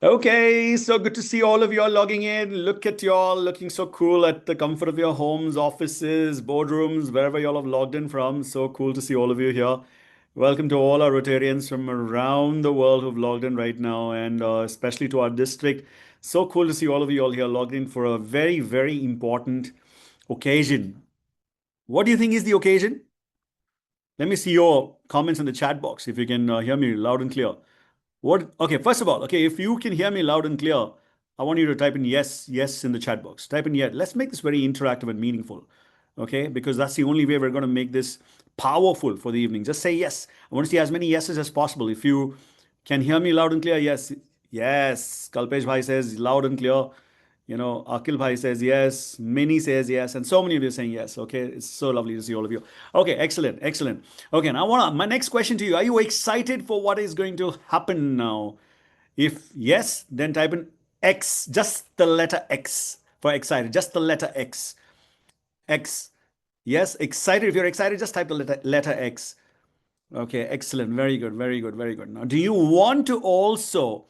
Okay, so good to see all of you all logging in. Look at you all looking so cool at the comfort of your homes, offices, boardrooms, wherever you all have logged in from. So cool to see all of you here. Welcome to all our Rotarians from around the world who've logged in right now, and especially to our district. So cool to see all of you all here logged in for a very, very important occasion. What do you think is the occasion? Let me see your comments in the chat box if you can hear me loud and clear. What? Okay, first of all, okay, if you can hear me loud and clear, I want you to type in yes, yes in the chat box. Type in yes. Let's make this very interactive and meaningful, okay? Because that's the only way we're going to make this powerful for the evening. Just say yes. I want to see as many yeses as possible. If you can hear me loud and clear, yes, yes. Kalpesh Bhai says loud and clear. Akil Bhai says yes, Mini says yes, and so many of you are saying yes. Okay, it's so lovely to see all of you. Okay, excellent, excellent. Okay, now my next question to you: are you excited for what is going to happen now? If yes, then type in X, just the letter X for excited, just the letter X. X. Yes, excited. If you're excited, just type the letter X. Okay, excellent. Very good, very good, very good. Now, do you want to also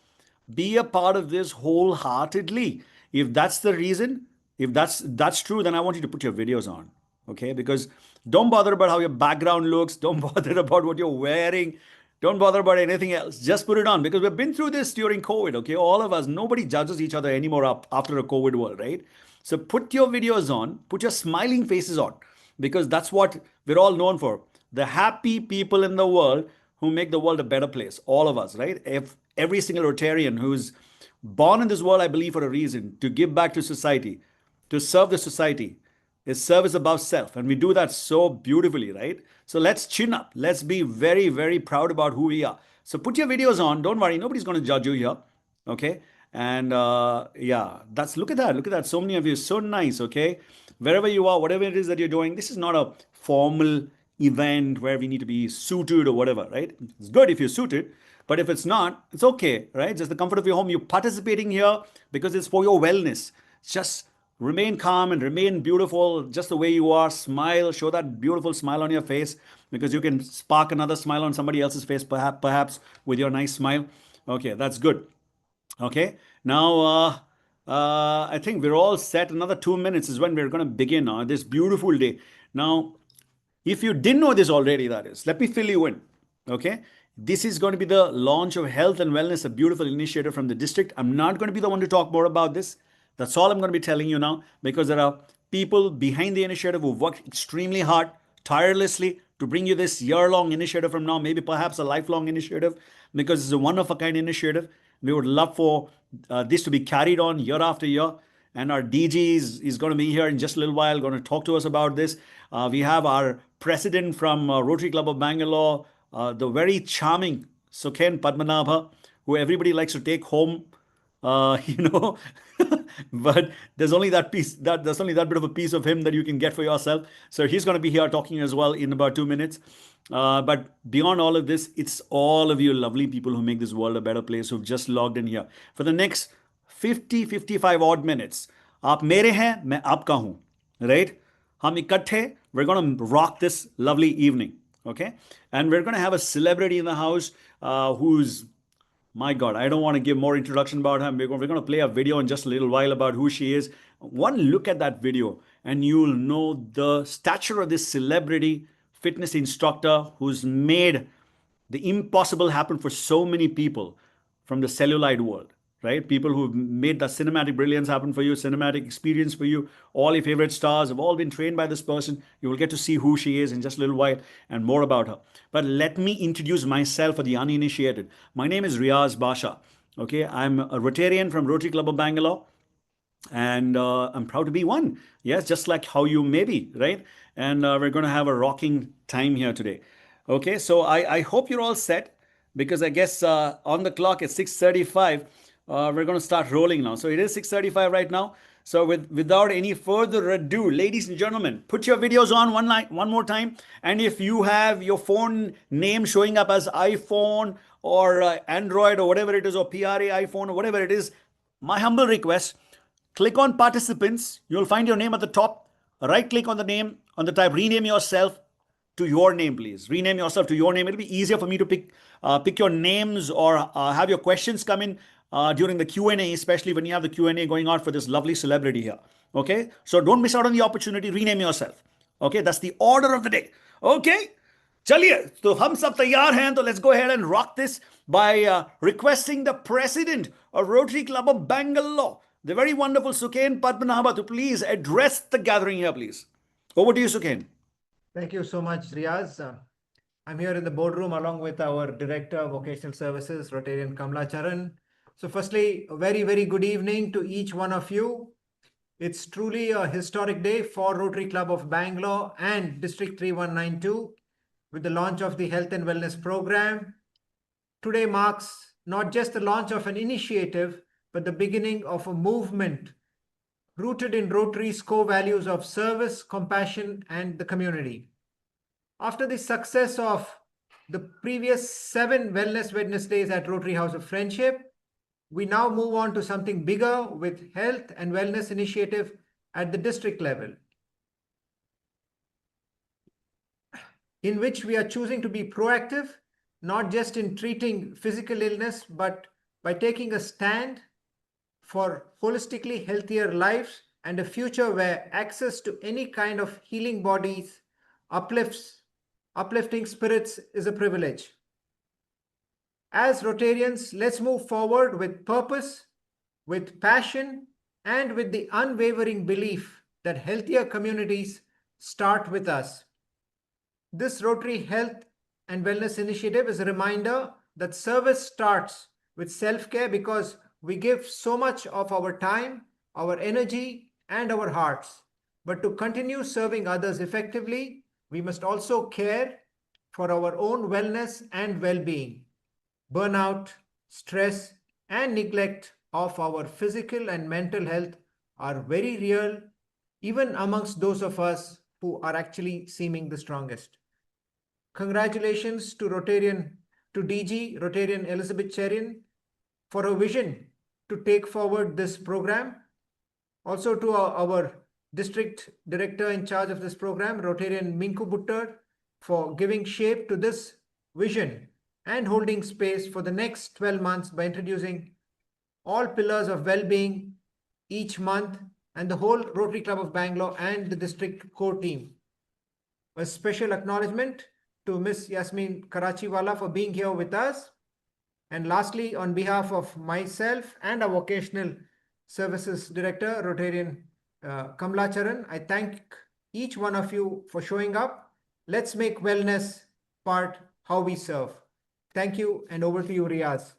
be a part of this wholeheartedly? If that's the reason, if that's true, then I want you to put your videos on. Okay, because don't bother about how your background looks, don't bother about what you're wearing, don't bother about anything else. Just put it on because we've been through this during COVID. Okay, all of us, nobody judges each other anymore up after a COVID world, right? So put your videos on, put your smiling faces on, because that's what we're all known for. The happy people in the world who make the world a better place. All of us, right? If every single Rotarian who's born in this world, I believe, for a reason to give back to society, to serve the society, is service above self. And we do that so beautifully, right? So let's chin up. Let's be very, very proud about who we are. So put your videos on. Don't worry. Nobody's going to judge you here. Okay. And yeah, look at that. Look at that. So many of you. So nice. Okay. Wherever you are, whatever it is that you're doing, this is not a formal event where we need to be suited or whatever, right? It's good if you're suited. But if it's not, it's okay, right? Just the comfort of your home. You're participating here because it's for your wellness. Just remain calm and remain beautiful just the way you are. Smile, show that beautiful smile on your face because you can spark another smile on somebody else's face, perhaps with your nice smile. Okay, that's good. Okay, now I think we're all set. Another 2 minutes is when we're going to begin this beautiful day. Now, if you didn't know this already, that is, let me fill you in. Okay, this is going to be the launch of Health and Wellness, a beautiful initiative from the district. I'm not going to be the one to talk more about this. That's all I'm going to be telling you now because there are people behind the initiative who worked extremely hard, tirelessly to bring you this year-long initiative from now, maybe perhaps a lifelong initiative because it's a one-of-a-kind initiative. We would love for this to be carried on year after year. And our DG is going to be here in just a little while, going to talk to us about this. We have our president from Rotary Club of Bangalore, the very charming Sukhen Padmanabha, who everybody likes to take home, you know. But there's only that piece, there's only that bit of a piece of him that you can get for yourself. So he's going to be here talking as well in about 2 minutes. But beyond all of this, it's all of you lovely people who make this world a better place who've just logged in here. For the next 50-55 odd minutes, आप मेरे हैं मैं आपका हूं, right? हम इकट्ठे, we're going to rock this lovely evening, okay? And we're going to have a celebrity in the house who's, my God, I don't want to give more introduction about her. We're going to play a video in just a little while about who she is. One look at that video and you'll know the stature of this celebrity fitness instructor who's made the impossible happen for so many people from the cellulite world, right? People who've made the cinematic brilliance happen for you, cinematic experience for you. All your favorite stars have all been trained by this person. You will get to see who she is in just a little while and more about her. But let me introduce myself for the uninitiated. My name is Riaz Basha. Okay, I'm a Rotarian from Rotary Club of Bangalore. And I'm proud to be one. Yes, just like how you may be, right? And we're going to have a rocking time here today. Okay, so I hope you're all set because I guess on the clock at 6:35, we're going to start rolling now. So it is 6:35 right now. So without any further ado, ladies and gentlemen, put your videos on one more time. And if you have your phone name showing up as iPhone or Android or whatever it is, or PRA iPhone or whatever it is, my humble request, click on participants. You'll find your name at the top. Right click on the name, on the type, rename yourself to your name, please. Rename yourself to your name. It'll be easier for me to pick your names or have your questions come in during the Q&A, especially when you have the Q&A going on for this lovely celebrity here. Okay, so don't miss out on the opportunity. Rename yourself. Okay, that's the order of the day. Okay, चलिए तो हम सब तैयार हैं, तो let's go ahead and rock this by requesting the president of Rotary Club of Bangalore, the very wonderful Sukhen Padmanabha, to please address the gathering here, please. Over to you, Sukhen. Thank you so much, Riaz. I'm here in the boardroom along with our Director of Vocational Services, Rotarian Kamla Charan. So firstly, a very, very good evening to each one of you. It's truly a historic day for Rotary Club of Bangalore and District 3192 with the launch of the Health and Wellness Program. Today marks not just the launch of an initiative, but the beginning of a movement rooted in Rotary's core values of service, compassion, and the community. After the success of the previous 7 Wellness Wednesdays at Rotary House of Friendship, we now move on to something bigger with Health and Wellness Initiative at the district level, in which we are choosing to be proactive, not just in treating physical illness, but by taking a stand for holistically healthier lives and a future where access to any kind of healing bodies, uplifting spirits is a privilege. As Rotarians, let's move forward with purpose, with passion, and with the unwavering belief that healthier communities start with us. This Rotary Health and Wellness Initiative is a reminder that service starts with self-care, because we give so much of our time, our energy, and our hearts. But to continue serving others effectively, we must also care for our own wellness and well-being. Burnout, stress, and neglect of our physical and mental health are very real, even amongst those of us who are actually seeming the strongest. Congratulations to DG Rotarian Elizabeth Cherian for a vision to take forward this program. Also to our district director in charge of this program, Rotarian Minku Buttar, for giving shape to this vision and holding space for the next 12 months by introducing all pillars of well-being each month, and the whole Rotary Club of Bangalore and the district core team. A special acknowledgement to Ms. Yasmin Karachiwala for being here with us. And lastly, on behalf of myself and our Vocational Services Director, Rotarian Kamla Charan, I thank each one of you for showing up. Let's make wellness part how we serve. Thank you, and over to you, Riaz.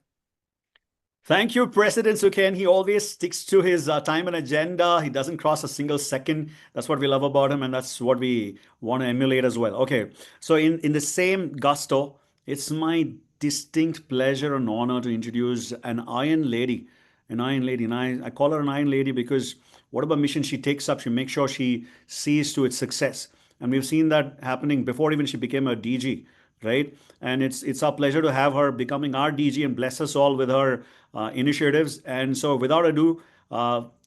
Thank you, President Sukhen. He always sticks to his time and agenda. He doesn't cross a single second. That's what we love about him, and that's what we want to emulate as well. Okay, so in the same gusto, it's my distinct pleasure and honor to introduce an Iron Lady. And I call her an Iron Lady because whatever mission she takes up, she makes sure she sees to its success. And we've seen that happening before even she became a DG. Right, and it's our pleasure to have her becoming our DG and bless us all with her initiatives. And so, without ado,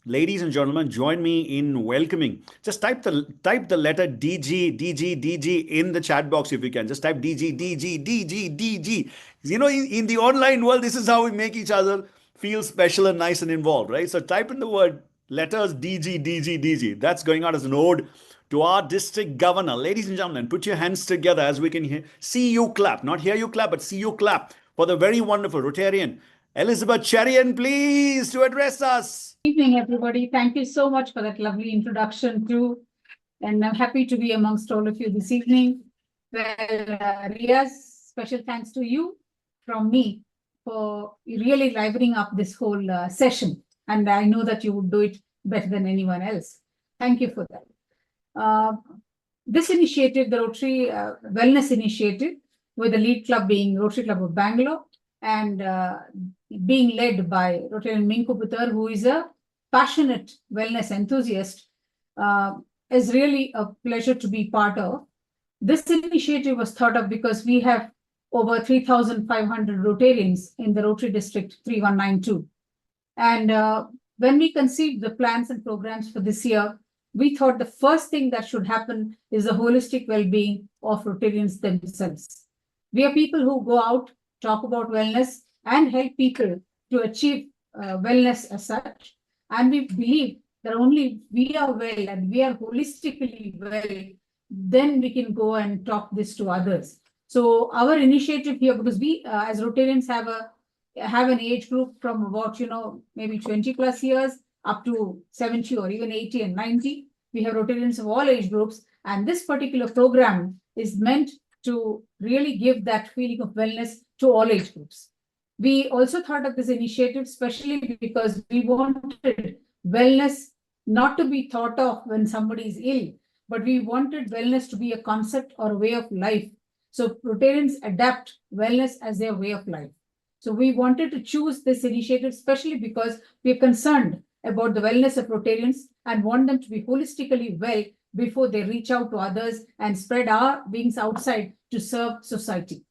ladies and gentlemen, join me in welcoming. Just type the letter DG in the chat box if you can. Just type DG. You know, in the online world, this is how we make each other feel special and nice and involved, right? So type in the word letters DG. That's going out as an ode to our district governor. Ladies and gentlemen, put your hands together as we can see you clap. Not hear you clap, but see you clap for the very wonderful Rotarian Elizabeth Cherian, please, to address us. Good evening, everybody. Thank you so much for that lovely introduction too. And I'm happy to be amongst all of you this evening. Well, Riaz, special thanks to you from me for really livening up this whole session. And I know that you would do it better than anyone else. Thank you for that. This initiative, the Rotary Wellness Initiative, with the lead club being Rotary Club of Bangalore and being led by Rotarian Minku Buttar, who is a passionate wellness enthusiast, is really a pleasure to be part of. This initiative was thought of because we have over 3,500 Rotarians in the Rotary District 3192. And when we conceived the plans and programs for this year, we thought the first thing that should happen is the holistic well-being of Rotarians themselves. We are people who go out, talk about wellness, and help people to achieve wellness as such. And we believe that only we are well and we are holistically well, then we can go and talk this to others. So our initiative here, because we as Rotarians have an age group from about, maybe 20 plus years up to 70 or even 80 and 90. We have Rotarians of all age groups. And this particular program is meant to really give that feeling of wellness to all age groups. We also thought of this initiative, especially because we wanted wellness not to be thought of when somebody is ill, but we wanted wellness to be a concept or a way of life. So Rotarians adapt wellness as their way of life. So we wanted to choose this initiative, especially because we are concerned about the wellness of Rotarians and want them to be holistically well before they reach out to others and spread our beings outside to serve society.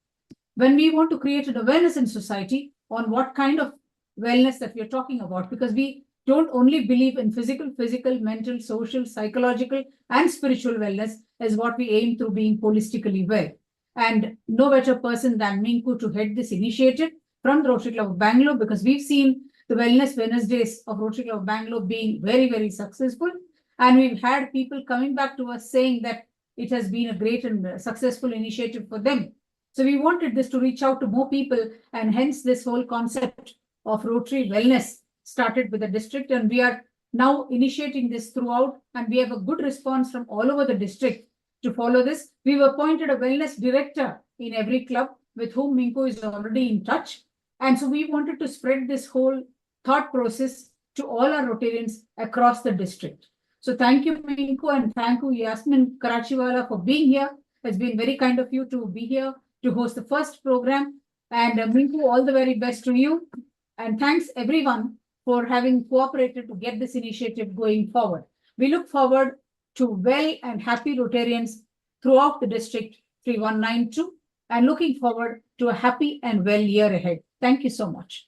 When we want to create an awareness in society on what kind of wellness that we are talking about, because we don't only believe in physical, mental, social, psychological, and spiritual wellness is what we aim through being holistically well. And no better person than Minku to head this initiative from the Rotary Club of Bangalore, because we've seen the Wellness Wednesdays of Rotary Club of Bangalore being very, very successful. And we've had people coming back to us saying that it has been a great and successful initiative for them. So we wanted this to reach out to more people, and hence this whole concept of Rotary Wellness started with the district, and we are now initiating this throughout, and we have a good response from all over the district to follow this. We've appointed a wellness director in every club with whom Minku is already in touch. And so we wanted to spread this whole thought process to all our Rotarians across the district. So thank you, Minku, and thank you, Yasmin Karachiwala, for being here. It's been very kind of you to be here to host the first program. And Minku, all the very best to you. And thanks everyone for having cooperated to get this initiative going forward. We look forward to well and happy Rotarians throughout the district 3192 and looking forward to a happy and well year ahead. Thank you so much.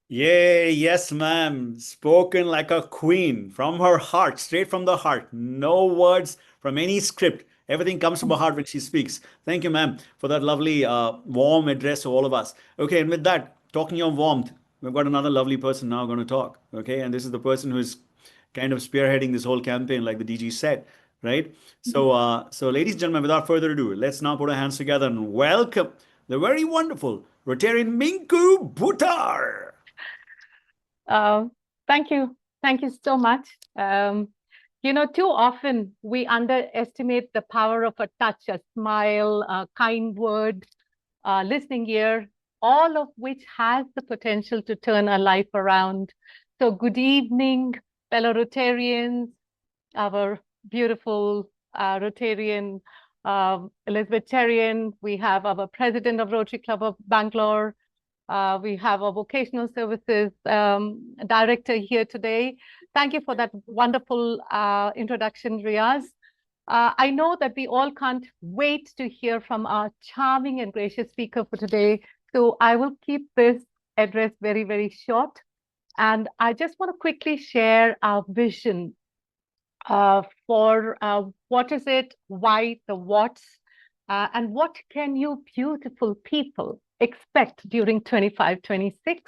Yay, yes, ma'am. Spoken like a queen from her heart, straight from the heart. No words from any script. Everything comes from her heart when she speaks. Thank you, ma'am, for that lovely, warm address to all of us. Okay, and with that, talking of warmth, we've got another lovely person now going to talk. Okay, and this is the person who is kind of spearheading this whole campaign, like the DG said, right? So, ladies and gentlemen, without further ado, let's now put our hands together and welcome the very wonderful Rotarian Minku Bhuttar. Thank you. Thank you so much. Too often we underestimate the power of a touch, a smile, a kind word, listening ear, all of which has the potential to turn a life around. So good evening, fellow Rotarians, our beautiful Rotarian, Elizabeth Cherian. We have our president of Rotary Club of Bangalore. We have our vocational services director here today. Thank you for that wonderful introduction, Riaz. I know that we all can't wait to hear from our charming and gracious speaker for today. So I will keep this address very, very short. And I just want to quickly share our vision for what is it, why, the what's, and what can you beautiful people expect during 25-26?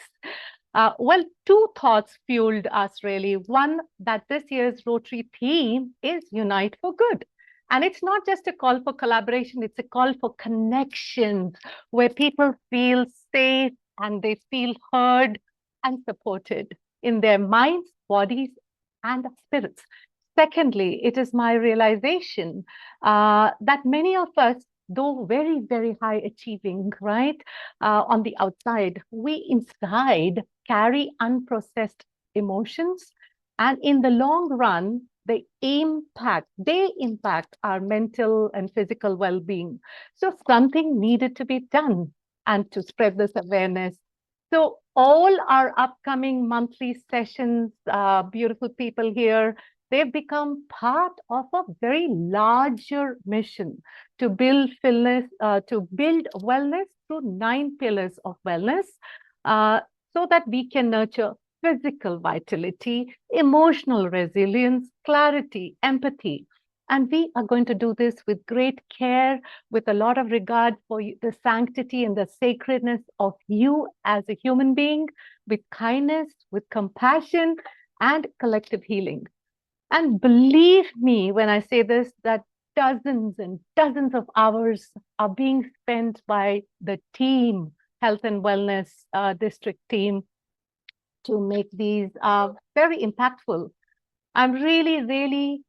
Well, two thoughts fueled us really. One, that this year's Rotary theme is Unite for Good. And it's not just a call for collaboration, it's a call for connections where people feel safe and they feel heard and supported in their minds, bodies, and spirits. Secondly, it is my realization that many of us, though very, very high achieving, right, on the outside, we inside carry unprocessed emotions. And in the long run, they impact our mental and physical well-being. So something needed to be done and to spread this awareness. So all our upcoming monthly sessions, beautiful people here, they've become part of a very larger mission to build wellness through 9 pillars of wellness, so that we can nurture physical vitality, emotional resilience, clarity, empathy, And we are going to do this with great care, with a lot of regard for the sanctity and the sacredness of you as a human being, with kindness, with compassion, and collective healing. And believe me when I say this, that dozens and dozens of hours are being spent by the team, Health and Wellness District team, to make these very impactful. I'm really, really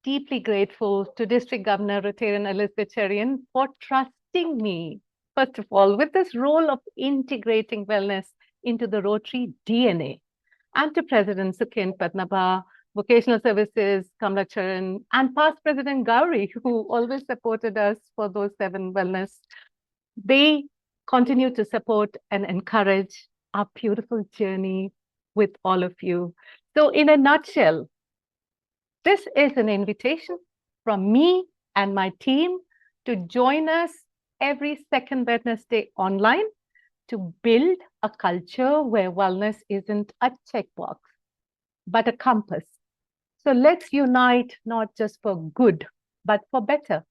deeply grateful to District Governor Rotarian Elizabeth Cherian for trusting me, first of all, with this role of integrating wellness into the Rotary DNA, and to President Sukin Padnabha, Vocational Services, Kamla Charan, and past President Gauri, who always supported us for those 7 wellness. They continue to support and encourage our beautiful journey with all of you. So in a nutshell, this is an invitation from me and my team to join us every second Wednesday online to build a culture where wellness isn't a checkbox, but a compass. So let's unite not just for good, but for better,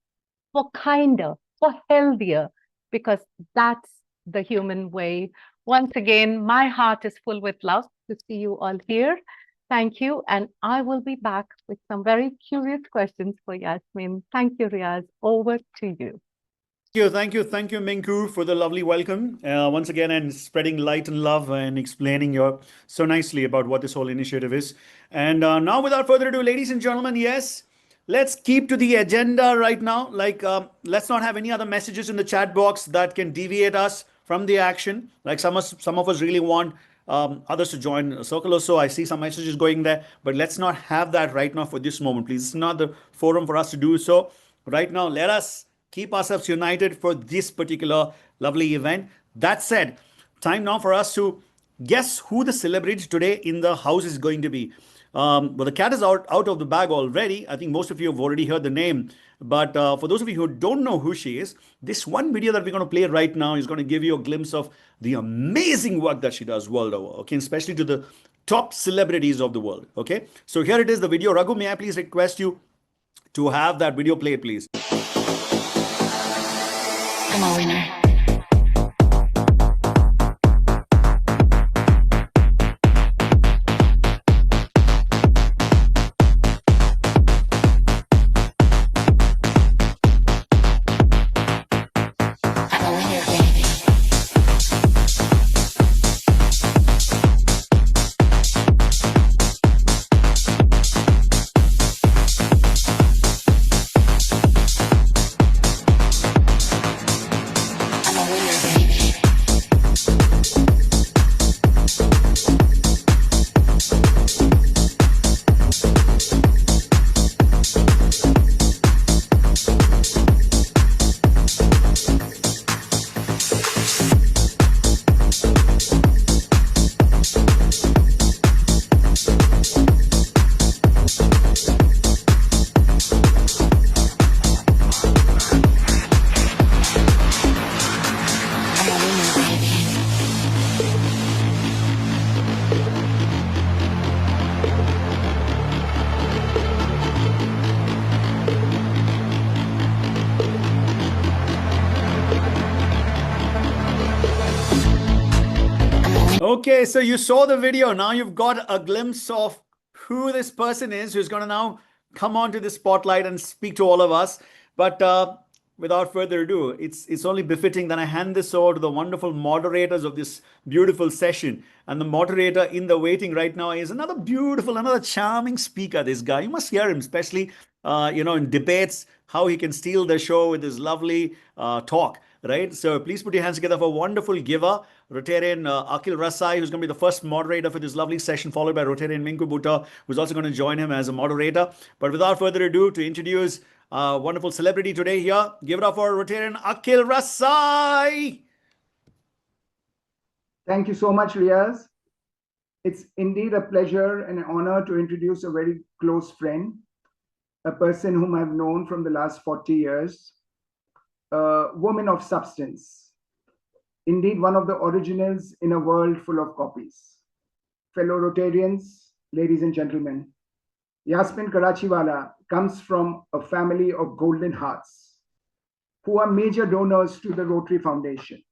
for kinder, for healthier, because that's the human way. Once again, my heart is full with love to see you all here. Thank you. And I will be back with some very curious questions for Yasmin. Thank you, Riaz. Over to you. Thank you, Minku, for the lovely welcome once again, and spreading light and love and explaining so nicely about what this whole initiative is. And now, without further ado, ladies and gentlemen, yes, let's keep to the agenda right now. Like, let's not have any other messages in the chat box that can deviate us from the action. Like some of us really want others to join a circle or so. I see some messages going there, but let's not have that right now for this moment, please. It's not the forum for us to do so right now. Let us keep ourselves united for this particular lovely event. That said, time now for us to guess who the celebrity today in the house is going to be. Well, the cat is out of the bag already. I think most of you have already heard the name. But for those of you who don't know who she is, this one video that we're going to play right now is going to give you a glimpse of the amazing work that she does world over, okay, especially to the top celebrities of the world, okay? So here it is, the video. Raghu, may I please request you to have that video played, please? I'm a winner. Okay, so you saw the video. Now you've got a glimpse of who this person is who's going to now come onto the spotlight and speak to all of us. But without further ado, it's only befitting that I hand this over to the wonderful moderators of this beautiful session. And the moderator in the waiting right now is another beautiful, another charming speaker. This guy, you must hear him, especially in debates, how he can steal the show with his lovely talk. Right? So please put your hands together for a wonderful giver, Rotarian Akhil Rasai, who's going to be the first moderator for this lovely session, followed by Rotarian Minku Bhutta, who's also going to join him as a moderator. But without further ado, to introduce a wonderful celebrity today here, give it up for Rotarian Akhil Rasai. Thank you so much, Riaz. It's indeed a pleasure and an honor to introduce a very close friend, a person whom I've known from the last 40 years. A woman of substance, indeed one of the originals in a world full of copies. Fellow Rotarians, ladies and gentlemen, Yasmin Karachiwala comes from a family of golden hearts who are major donors to the Rotary Foundation.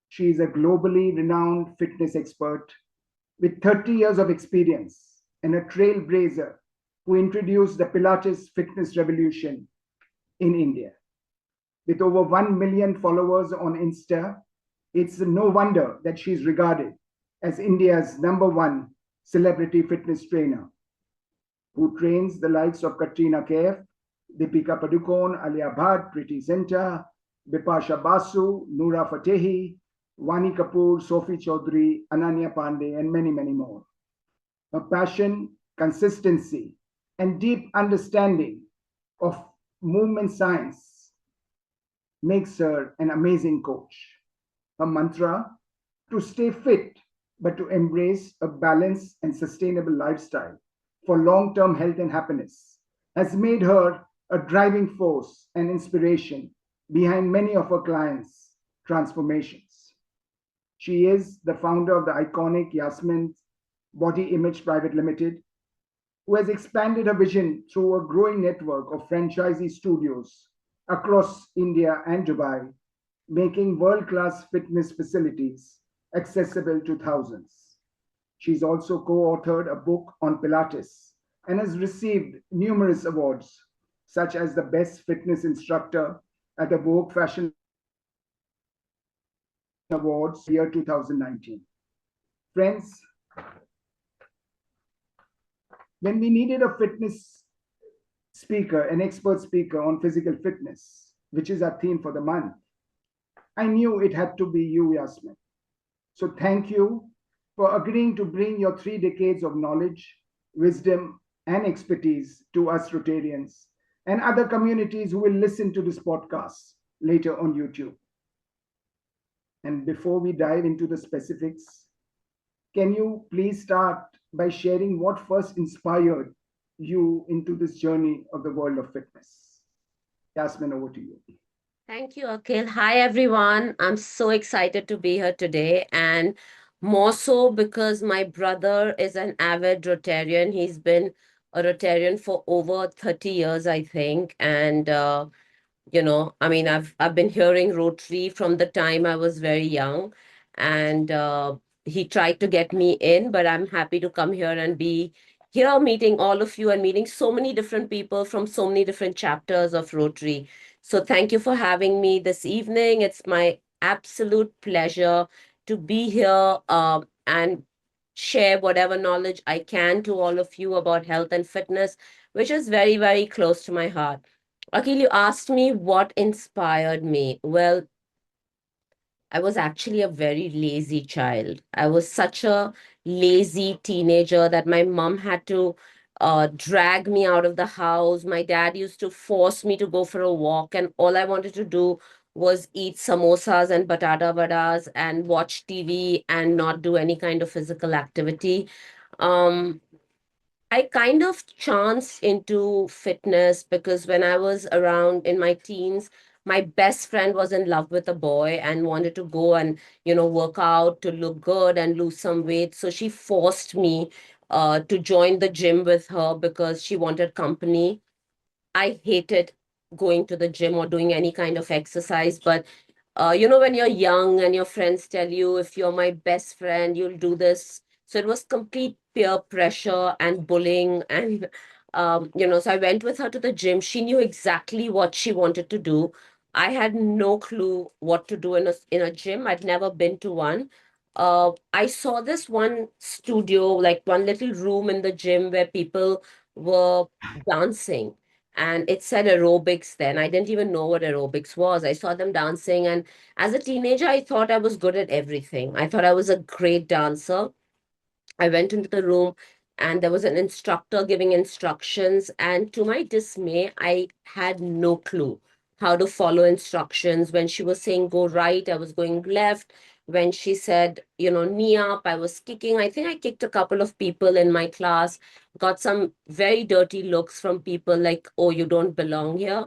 She is a globally renowned fitness expert with 30 years of experience and a trailblazer who introduced the Pilates fitness revolution in India. With over 1 million followers on Insta, it's no wonder that she's regarded as India's #1 celebrity fitness trainer, who trains the likes of Katrina Kaif, Deepika Padukone, Alia Bhatt, Preeti Zinta, Bipasha Basu, Noora Fatehi, Vani Kapoor, Sophie Chaudhary, Ananya Pandey, and many, many more. Her passion, consistency, and deep understanding of movement science makes her an amazing coach. Her mantra, to stay fit, but to embrace a balanced and sustainable lifestyle for long-term health and happiness, has made her a driving force and inspiration behind many of her clients' transformations. She is the founder of the iconic Yasmin Body Image Private Limited, who has expanded her vision through a growing network of franchisee studios across India and Dubai, making world-class fitness facilities accessible to thousands. She's also co-authored a book on Pilates and has received numerous awards, such as the Best Fitness Instructor at the Vogue Fashion Awards year 2019. Friends, when we needed a fitness speaker, an expert speaker on physical fitness, which is our theme for the month, I knew it had to be you, Yasmin. So thank you for agreeing to bring your 3 decades of knowledge, wisdom, and expertise to us Rotarians and other communities who will listen to this podcast later on YouTube. And before we dive into the specifics, can you please start by sharing what first inspired you into this journey of the world of fitness? Yasmin, over to you. Thank you, Akhil. Hi, everyone. I'm so excited to be here today, and more so because my brother is an avid Rotarian. He's been a Rotarian for over 30 years, I think. And I mean, I've been hearing Rotary from the time I was very young, and he tried to get me in, but I'm happy to come here and be here meeting all of you and meeting so many different people from so many different chapters of Rotary. So thank you for having me this evening. It's my absolute pleasure to be here and share whatever knowledge I can to all of you about health and fitness, which is very, very close to my heart. Akhil, you asked me what inspired me. Well, I was actually a very lazy child. I was such a lazy teenager that my mom had to drag me out of the house. My dad used to force me to go for a walk, and all I wanted to do was eat samosas and batata vadas and watch TV and not do any kind of physical activity. Um, I kind of chanced into fitness because when I was around in my teens, my best friend was in love with a boy and wanted to go and, work out to look good and lose some weight. So she forced me to join the gym with her because she wanted company. I hated going to the gym or doing any kind of exercise, but when you're young and your friends tell you, if you're my best friend, you'll do this. So it was complete peer pressure and bullying. And, so I went with her to the gym. She knew exactly what she wanted to do. I had no clue what to do in a gym. I'd never been to one. I saw this one studio, like one little room in the gym where people were dancing, and it said aerobics then. I didn't even know what aerobics was. I saw them dancing, and as a teenager, I thought I was good at everything. I thought I was a great dancer. I went into the room and there was an instructor giving instructions, and to my dismay, I had no clue how to follow instructions. When she was saying go right, I was going left. When she said, knee up, I was kicking. I think I kicked a couple of people in my class, got some very dirty looks from people like, oh, you don't belong here.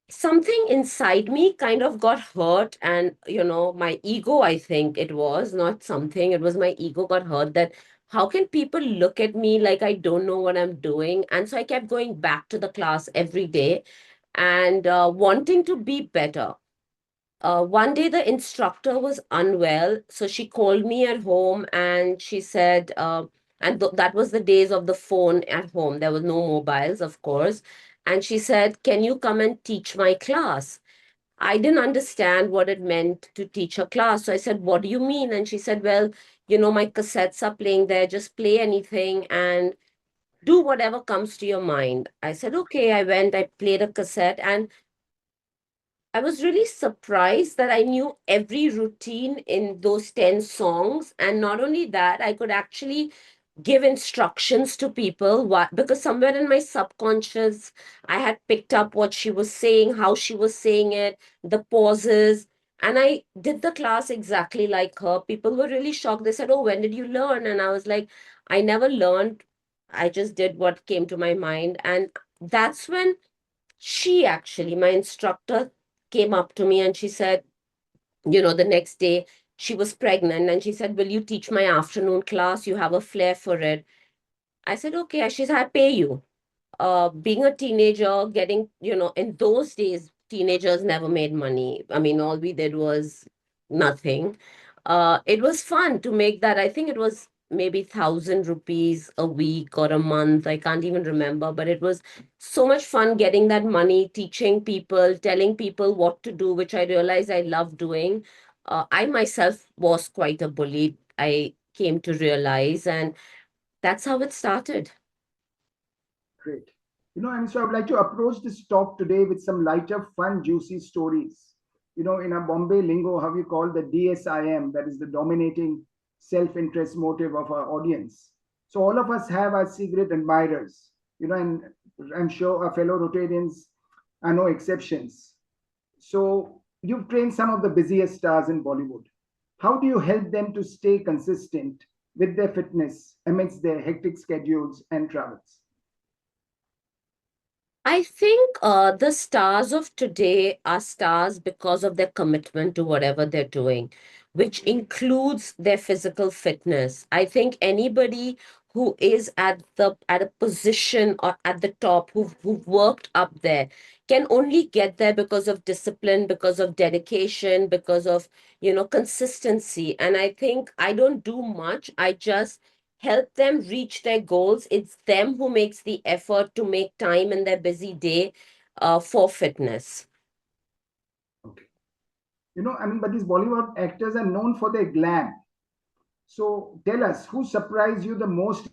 Something inside me kind of got hurt, and my ego, I think it was not something, it was my ego got hurt that how can people look at me like I don't know what I'm doing? And so I kept going back to the class every day and wanting to be better. One day the instructor was unwell, so she called me at home and she said, and that was the days of the phone at home. There was no mobiles, of course. And she said, "Can you come and teach my class?" I didn't understand what it meant to teach a class. So I said, "What do you mean?" And she said, "Well, my cassettes are playing there. Just play anything and do whatever comes to your mind." I said, "Okay." I went, I played a cassette, and I was really surprised that I knew every routine in those 10 songs. And not only that, I could actually give instructions to people because somewhere in my subconscious, I had picked up what she was saying, how she was saying it, the pauses. And I did the class exactly like her. People were really shocked. They said, "Oh, when did you learn?" And I was like, "I never learned. I just did what came to my mind." And that's when she actually, my instructor, came up to me and she said, the next day she was pregnant and she said, "Will you teach my afternoon class? You have a flair for it." I said, "Okay." She said, "I pay you." Being a teenager, getting, in those days, teenagers never made money. I mean, all we did was nothing. It was fun to make that. I think it was maybe 1,000 rupees a week or a month. I can't even remember, but it was so much fun getting that money, teaching people, telling people what to do, which I realized I love doing. I myself was quite a bully, I came to realize, and that's how it started. Great. And so I'd like to approach this talk today with some lighter, fun, juicy stories. In a Bombay lingo, how we call the DSIM, that is the dominating self-interest motive of our audience. So all of us have our secret admirers, and I'm sure our fellow Rotarians are no exceptions. So you've trained some of the busiest stars in Bollywood. How do you help them to stay consistent with their fitness amidst their hectic schedules and travels? I think the stars of today are stars because of their commitment to whatever they're doing, which includes their physical fitness. I think anybody who is at a position or at the top who've worked up there can only get there because of discipline, because of dedication, because of consistency. And I think I don't do much. I just help them reach their goals. It's them who makes the effort to make time in their busy day for fitness. Okay. But these Bollywood actors are known for their glam. So tell us, who surprised you the most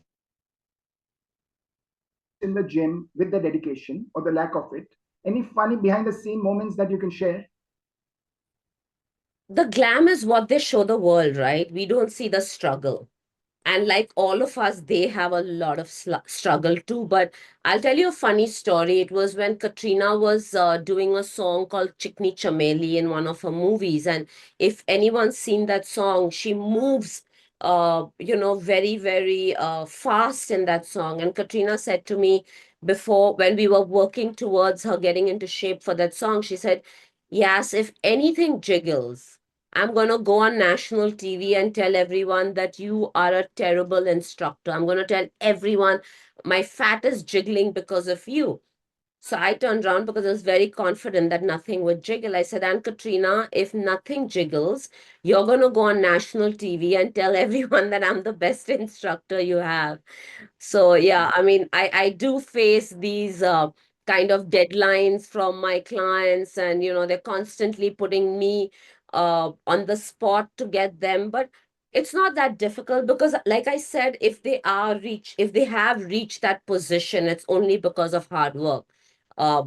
in the gym with the dedication or the lack of it? Any funny behind the scene moments that you can share? The glam is what they show the world, right? We don't see the struggle. And like all of us, they have a lot of struggle too. But I'll tell you a funny story. It was when Katrina was doing a song called Chikni Chameli in one of her movies. And if anyone's seen that song, she moves, very, very fast in that song. And Katrina said to me before, when we were working towards her getting into shape for that song, she said, "Yes, if anything jiggles, I'm going to go on national TV and tell everyone that you are a terrible instructor. I'm going to tell everyone my fat is jiggling because of you." So I turned around because I was very confident that nothing would jiggle. I said, "And Katrina, if nothing jiggles, you're going to go on national TV and tell everyone that I'm the best instructor you have." So yeah, I mean, I do face these kind of deadlines from my clients, and they're constantly putting me on the spot to get them. But it's not that difficult because, like I said, if they have reached that position, it's only because of hard work. Uh,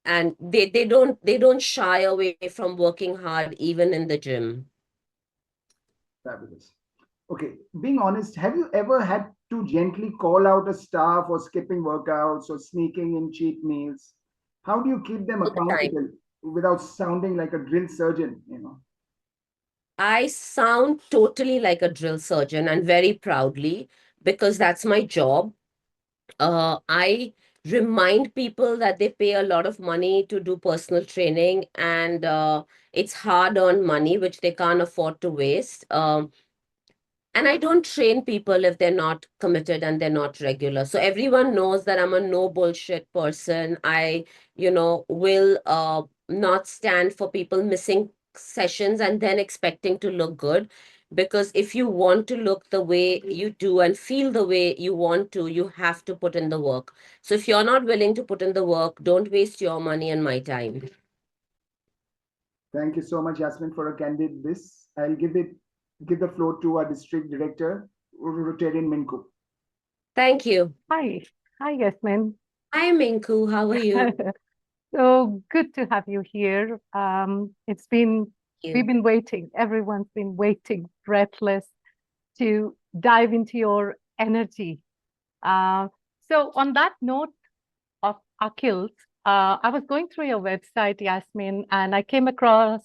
and they don't shy away from working hard even in the gym. Fabulous. Okay, being honest, have you ever had to gently call out a star for skipping workouts or sneaking in cheat meals? How do you keep them All the time. accountable without sounding like a drill surgeon? I sound totally like a drill surgeon and very proudly because that's my job. I remind people that they pay a lot of money to do personal training, and it's hard earned money which they can't afford to waste. And I don't train people if they're not committed and they're not regular. So everyone knows that I'm a no bullshit person. I, will not stand for people missing sessions and then expecting to look good. Because if you want to look the way you do and feel the way you want to, you have to put in the work. So if you're not willing to put in the work, don't waste your money and my time. Thank you so much, Yasmin, for a candid this. I'll give the floor to our district director, Rotarian Minku. Thank you. Hi, Yasmin. Hi, Minku. How are you? So good to have you here. We've been waiting. Everyone's been waiting, breathless, to dive into your energy. So on that note of Akhil, I was going through your website, Yasmin, and I came across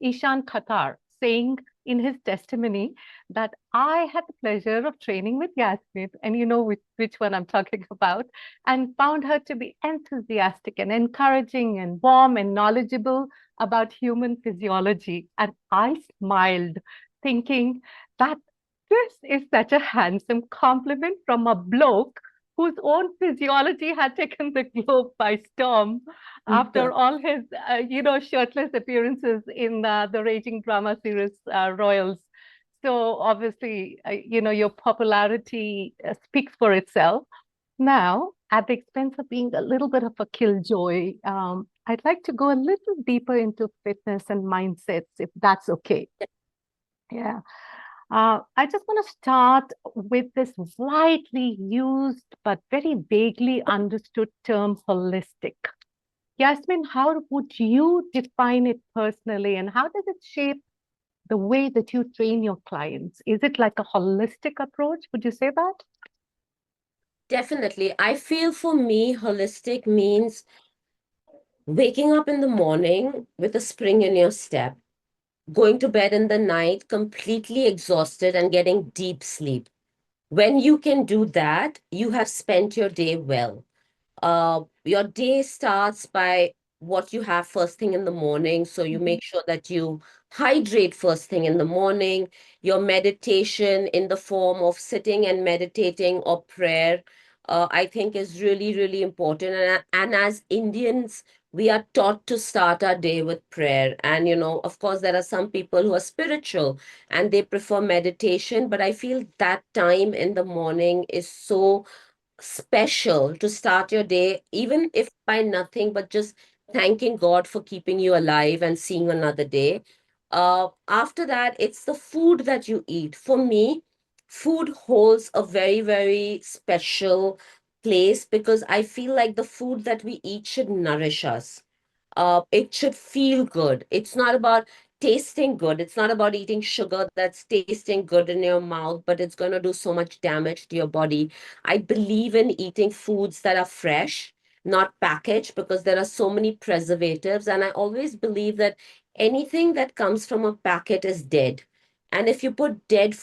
Ishan Khatar saying in his testimony that I had the pleasure of training with Yasmin, and you know which one I'm talking about, and found her to be enthusiastic and encouraging and warm and knowledgeable about human physiology. And I smiled, thinking that this is such a handsome compliment from a bloke whose own physiology had taken the globe by storm after all his, shirtless appearances in the raging drama series Royals. So obviously, your popularity speaks for itself. Now, at the expense of being a little bit of a killjoy, I'd like to go a little deeper into fitness and mindsets, if that's okay. Yeah. I just want to start with this widely used but very vaguely understood term holistic. Yasmin, how would you define it personally, and how does it shape the way that you train your clients? Is it like a holistic approach? Would you say that? Definitely. I feel for me, holistic means waking up in the morning with a spring in your step, going to bed in the night completely exhausted and getting deep sleep. When you can do that, you have spent your day well. Your day starts by what you have first thing in the morning. So you make sure that you hydrate first thing in the morning. Your meditation in the form of sitting and meditating or prayer, I think is really, really important. And as Indians, we are taught to start our day with prayer. And, of course, there are some people who are spiritual and they prefer meditation, but I feel that time in the morning is so special to start your day, even if by nothing, but just thanking God for keeping you alive and seeing another day. After that, it's the food that you eat. For me, food holds a very, very special place because I feel like the food that we eat should nourish us. It should feel good. It's not about tasting good. It's not about eating sugar that's tasting good in your mouth, but it's going to do so much damage to your body. I believe in eating foods that are fresh, not packaged, because there are so many preservatives. And I always believe that anything that comes from a packet is dead. And if you put dead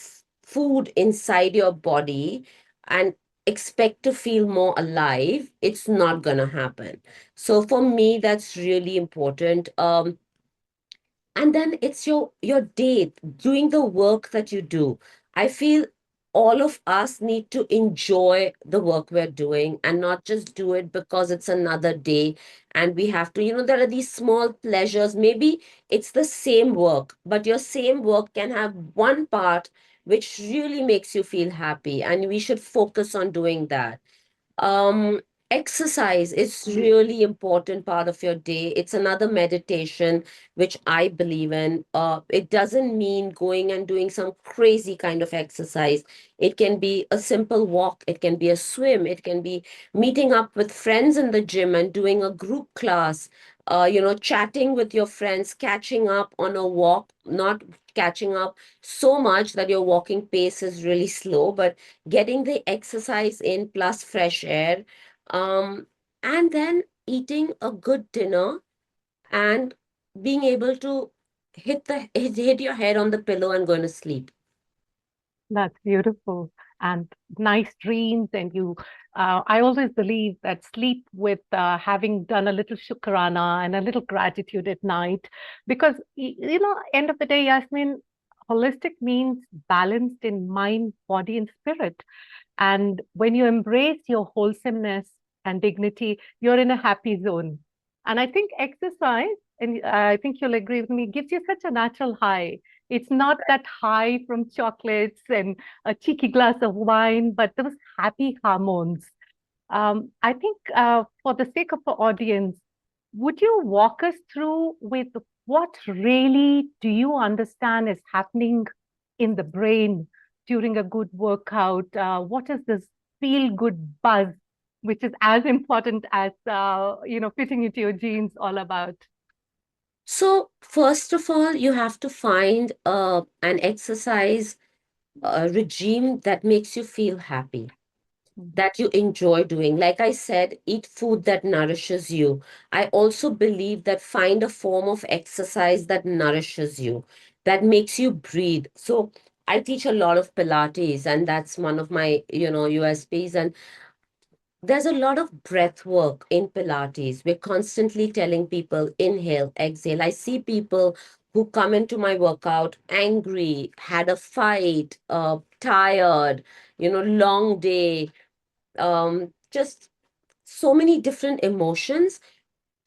food inside your body and expect to feel more alive, it's not going to happen. So for me, that's really important. And then it's your day, doing the work that you do. I feel all of us need to enjoy the work we're doing and not just do it because it's another day and we have to, there are these small pleasures. Maybe it's the same work, but your same work can have one part which really makes you feel happy, and we should focus on doing that. um Exercise is really important part of your day. It's another meditation which I believe in. It doesn't mean going and doing some crazy kind of exercise. It can be a simple walk, it can be a swim, it can be meeting up with friends in the gym and doing a group class, chatting with your friends, catching up on a walk, not catching up so much that your walking pace is really slow, but getting the exercise in plus fresh air, um, and then eating a good dinner and being able to hit your head on the pillow and going to sleep. That's beautiful. And nice dreams. And I always believe that sleep with having done a little shukrana and a little gratitude at night, because, end of the day, Yasmin, holistic means balanced in mind, body, and spirit. And when you embrace your wholesomeness and dignity, you're in a happy zone. And I think exercise, and I think you'll agree with me, gives you such a natural high. It's not that high from chocolates and a cheeky glass of wine, but those happy hormones. I think for the sake of our audience, would you walk us through with what really do you understand is happening in the brain during a good workout? What is this feel-good buzz, which is as important as fitting into your jeans all about? So, first of all, you have to find an exercise regime that makes you feel happy, that you enjoy doing. Like I said, eat food that nourishes you. I also believe that find a form of exercise that nourishes you, that makes you breathe. So I teach a lot of Pilates, and that's one of my, USPs. And there's a lot of breath work in Pilates. We're constantly telling people inhale, exhale. I see people who come into my workout angry, had a fight, tired, long day, just so many different emotions.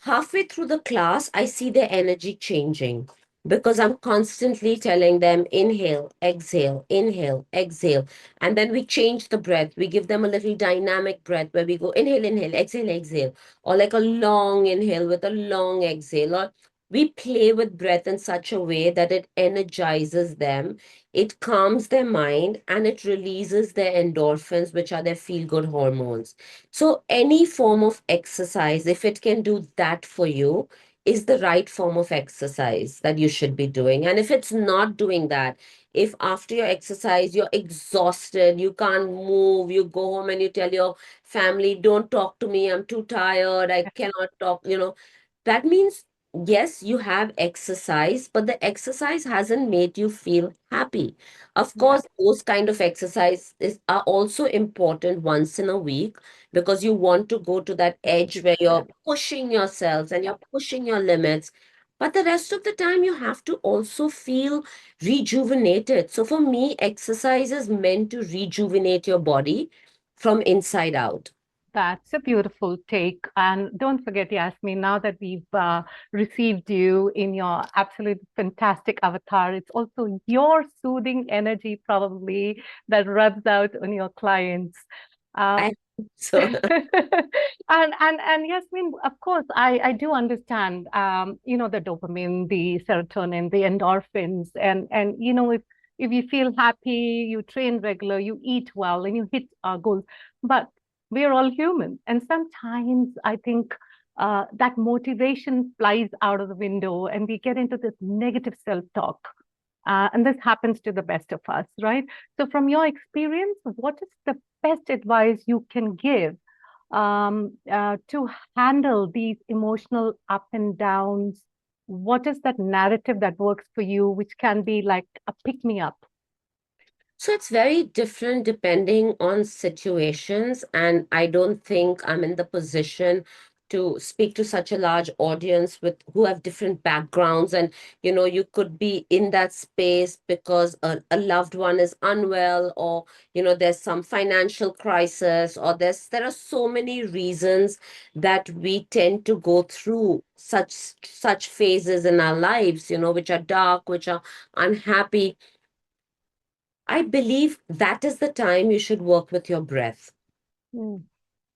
Halfway through the class, I see their energy changing because I'm constantly telling them inhale, exhale. And then we change the breath. We give them a little dynamic breath where we go inhale, inhale, exhale, exhale, or like a long inhale with a long exhale. Or we play with breath in such a way that it energizes them, it calms their mind, and it releases their endorphins, which are their feel good hormones. So, any form of exercise, if it can do that for you, is the right form of exercise that you should be doing. And if it's not doing that, if after your exercise you're exhausted, you can't move, you go home and you tell your family, don't talk to me, I'm too tired, I cannot talk, that means yes, you have exercise, but the exercise hasn't made you feel happy. Of Yeah. course, those kind of exercises are also important once in a week because you want to go to that edge where you're pushing yourselves and you're pushing your limits. But the rest of the time, you have to also feel rejuvenated. So for me, exercise is meant to rejuvenate your body from inside out. That's a beautiful take. And don't forget, Yasmin, now that we've received you in your absolute fantastic avatar, it's also your soothing energy probably that rubs out on your clients. I so And Yasmin, of course, I do understand, the dopamine, the serotonin, the endorphins, and if you feel happy, you train regular, you eat well, and you hit goals. But we're all human. And sometimes I think that motivation flies out of the window and we get into this negative self-talk. And this happens to the best of us, right? So, from your experience, what is the best advice you can give to handle these emotional up and downs? What is that narrative that works for you, which can be like a pick me up? So it's very different depending on situations, and I don't think I'm in the position to speak to such a large audience with who have different backgrounds. And you could be in that space because a loved one is unwell, or there's some financial crisis, or there are so many reasons that we tend to go through such phases in our lives, which are dark, which are unhappy. I believe that is the time you should work with your breath. Mm.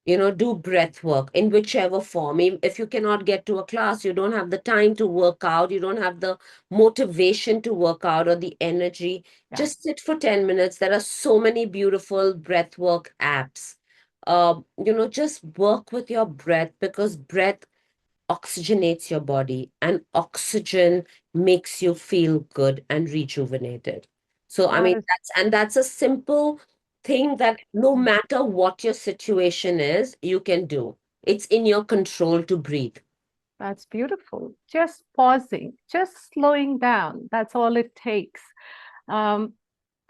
Do breath work in whichever form. If you cannot get to a class, you don't have the time to work out, you don't have the motivation to work out or the energy, Yeah. just sit for 10 minutes. There are so many beautiful breath work apps. Just work with your breath because breath oxygenates your body, and oxygen makes you feel good and rejuvenated. So I That mean is that's a simple thing that no matter what your situation is, you can do. It's in your control to breathe. That's beautiful. Just pausing, just slowing down. That's all it takes. Um,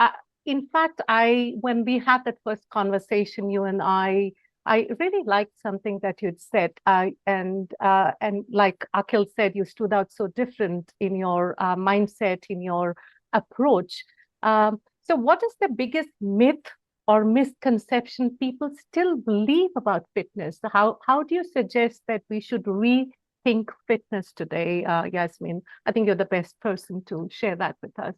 I, in fact, when we had that first conversation, you and I really liked something that you'd said. And like Akhil said, you stood out so different in your mindset, in your approach. So what is the biggest myth or misconception people still believe about fitness? How do you suggest that we should rethink fitness today, Yasmin? I think you're the best person to share that with us.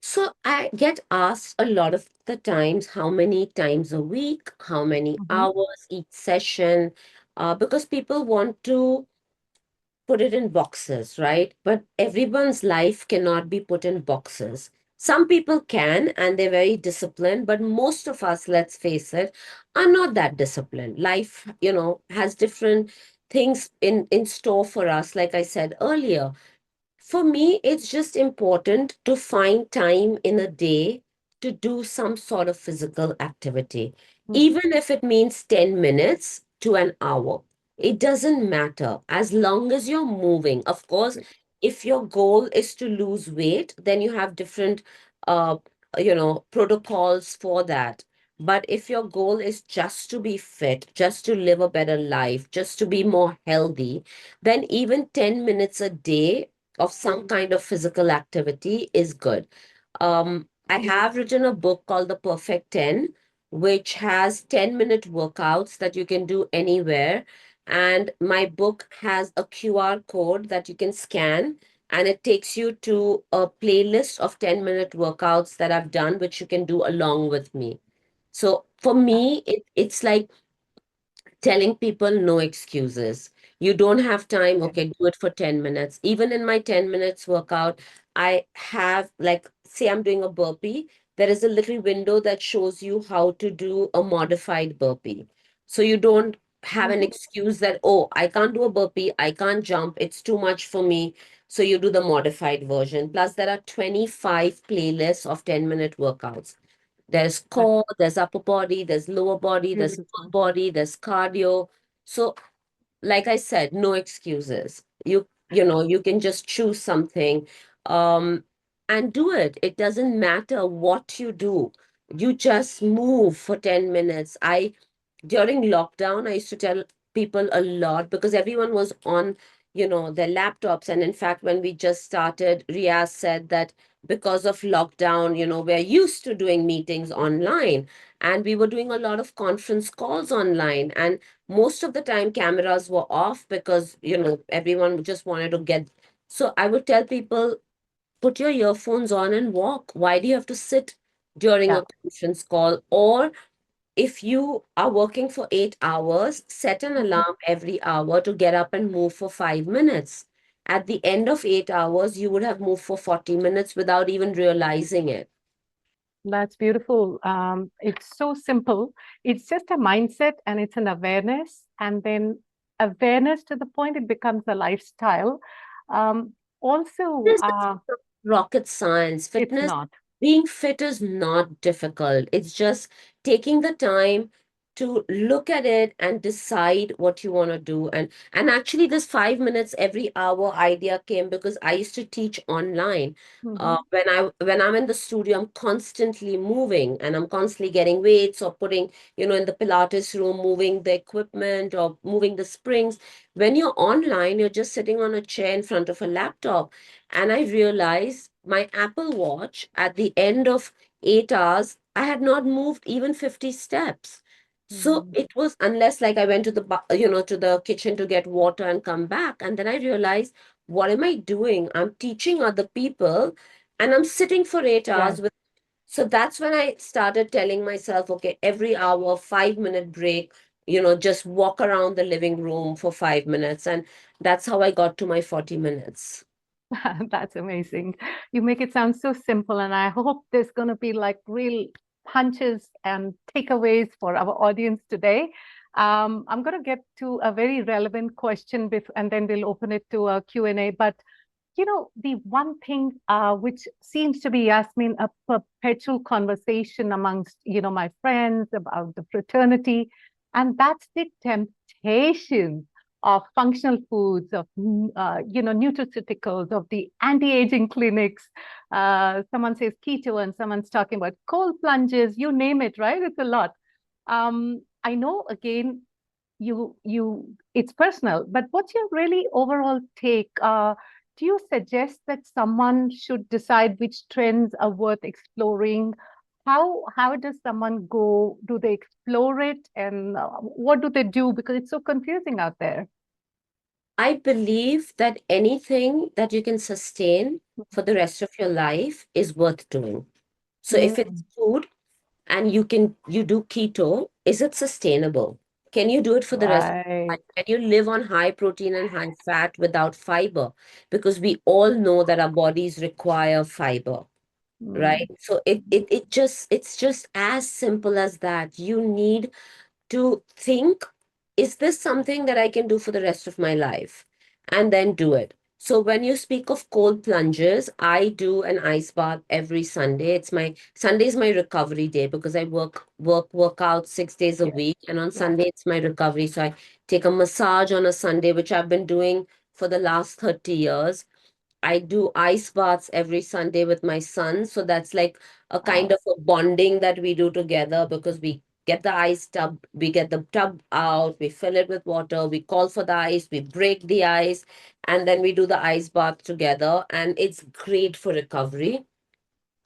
So I get asked a lot of the times how many times a week, how many hours each session, because people want to put it in boxes, right? But everyone's life cannot be put in boxes. Some people can, and they're very disciplined, but most of us, let's face it, are not that disciplined. Life, has different things in store for us, like I said earlier. For me, it's just important to find time in a day to do some sort of physical activity, even if it means 10 minutes to an hour. It doesn't matter as long as you're moving. Of course, if your goal is to lose weight, then you have different, uh, protocols for that. But if your goal is just to be fit, just to live a better life, just to be more healthy, then even 10 minutes a day of some kind of physical activity is good. I have written a book called The Perfect 10, which has 10-minute workouts that you can do anywhere. And my book has a QR code that you can scan, and it takes you to a playlist of 10-minute workouts that I've done, which you can do along with me. So for me, it's like telling people no excuses. You don't have time, okay, do it for 10 minutes. Even in my 10 minutes workout, I have, like, say I'm doing a burpee, there is a little window that shows you how to do a modified burpee. So you don't have an excuse that, oh, I can't do a burpee, I can't jump, it's too much for me. So you do the modified version. Plus, there are 25 playlists of 10-minute workouts. There's core, there's upper body, there's lower body, there's full body, there's cardio. So, like I said, no excuses. You can just choose something, um, and do it. It doesn't matter what you do. You just move for 10 minutes. During lockdown, I used to tell people a lot because everyone was on, their laptops. And in fact, when we just started, Riaz said that because of lockdown, we're used to doing meetings online, and we were doing a lot of conference calls online. And most of the time, cameras were off because, everyone just wanted to get. So I would tell people, put your earphones on and walk. Why do you have to sit during a conference call? Or if you are working for 8 hours, set an alarm every hour to get up and move for 5 minutes. At the end of 8 hours, you would have moved for 40 minutes without even realizing it. That's beautiful. It's so simple. It's just a mindset and it's an awareness, and then awareness to the point it becomes a lifestyle. Also, This is not rocket science. it's Fitness, not. being fit is not difficult. It's just taking the time to look at it and decide what you want to do. And actually, this 5 minutes every hour idea came because I used to teach online. When I'm in the studio, I'm constantly moving and I'm constantly getting weights or putting, in the Pilates room, moving the equipment or moving the springs. When you're online, you're just sitting on a chair in front of a laptop. And I realized my Apple Watch at the end of 8 hours, I had not moved even 50 steps. So it was, unless like I went to to the kitchen to get water and come back. And then I realized, what am I doing? I'm teaching other people and I'm sitting for 8 hours with. So that's when I started telling myself, okay, every hour, 5 minute break, just walk around the living room for 5 minutes. And that's how I got to my 40 minutes. That's amazing. You make it sound so simple, and I hope there's going to be like real punches and takeaways for our audience today. I'm going to get to a very relevant question and then we'll open it to a Q&A. But the one thing which seems to be, Yasmin, a perpetual conversation amongst, my friends about the fraternity, and that's the temptation of functional foods, of, nutraceuticals, of the anti-aging clinics. Someone says keto and someone's talking about cold plunges, you name it, right? It's a lot. I know, again, it's personal, but what's your really overall take? do you suggest that someone should decide which trends are worth exploring? How does someone go? Do they explore it, and what do they do? Because it's so confusing out there. I believe that anything that you can sustain for the rest of your life is worth doing. So if it's food and you do keto, is it sustainable? Can you do it for the rest of your Right. life? Can you live on high protein and high fat without fiber? Because we all know that our bodies require fiber, right? So it's just as simple as that. You need to think, is this something that I can do for the rest of my life? And then do it. So when you speak of cold plunges, I do an ice bath every Sunday. Sunday is my recovery day because I work out 6 days a Yeah. week. And on Yeah. Sunday, it's my recovery. So I take a massage on a Sunday, which I've been doing for the last 30 years. I do ice baths every Sunday with my son. So that's like a kind Wow. of a bonding that we do together because we get the ice tub, we get the tub out, we fill it with water, we call for the ice, we break the ice, and then we do the ice bath together. And it's great for recovery.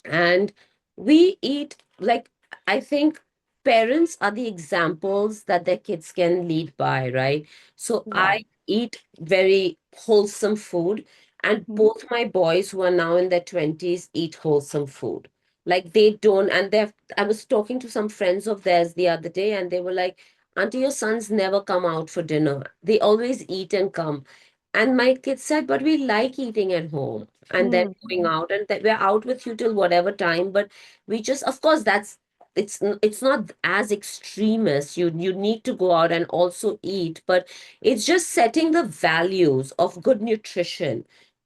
And we eat, like, I think parents are the examples that their kids can lead by, right? So Right. I eat very wholesome food, and Mhm. both my boys who are now in their 20s eat wholesome food. Like they don't, and I was talking to some friends of theirs the other day, and they were like, Auntie, your sons never come out for dinner. They always eat and come. And my kids said, but we like eating at home and then going out, and that we're out with you till whatever time. But we just, of course, it's not as extremist. You need to go out and also eat, but it's just setting the values of good nutrition.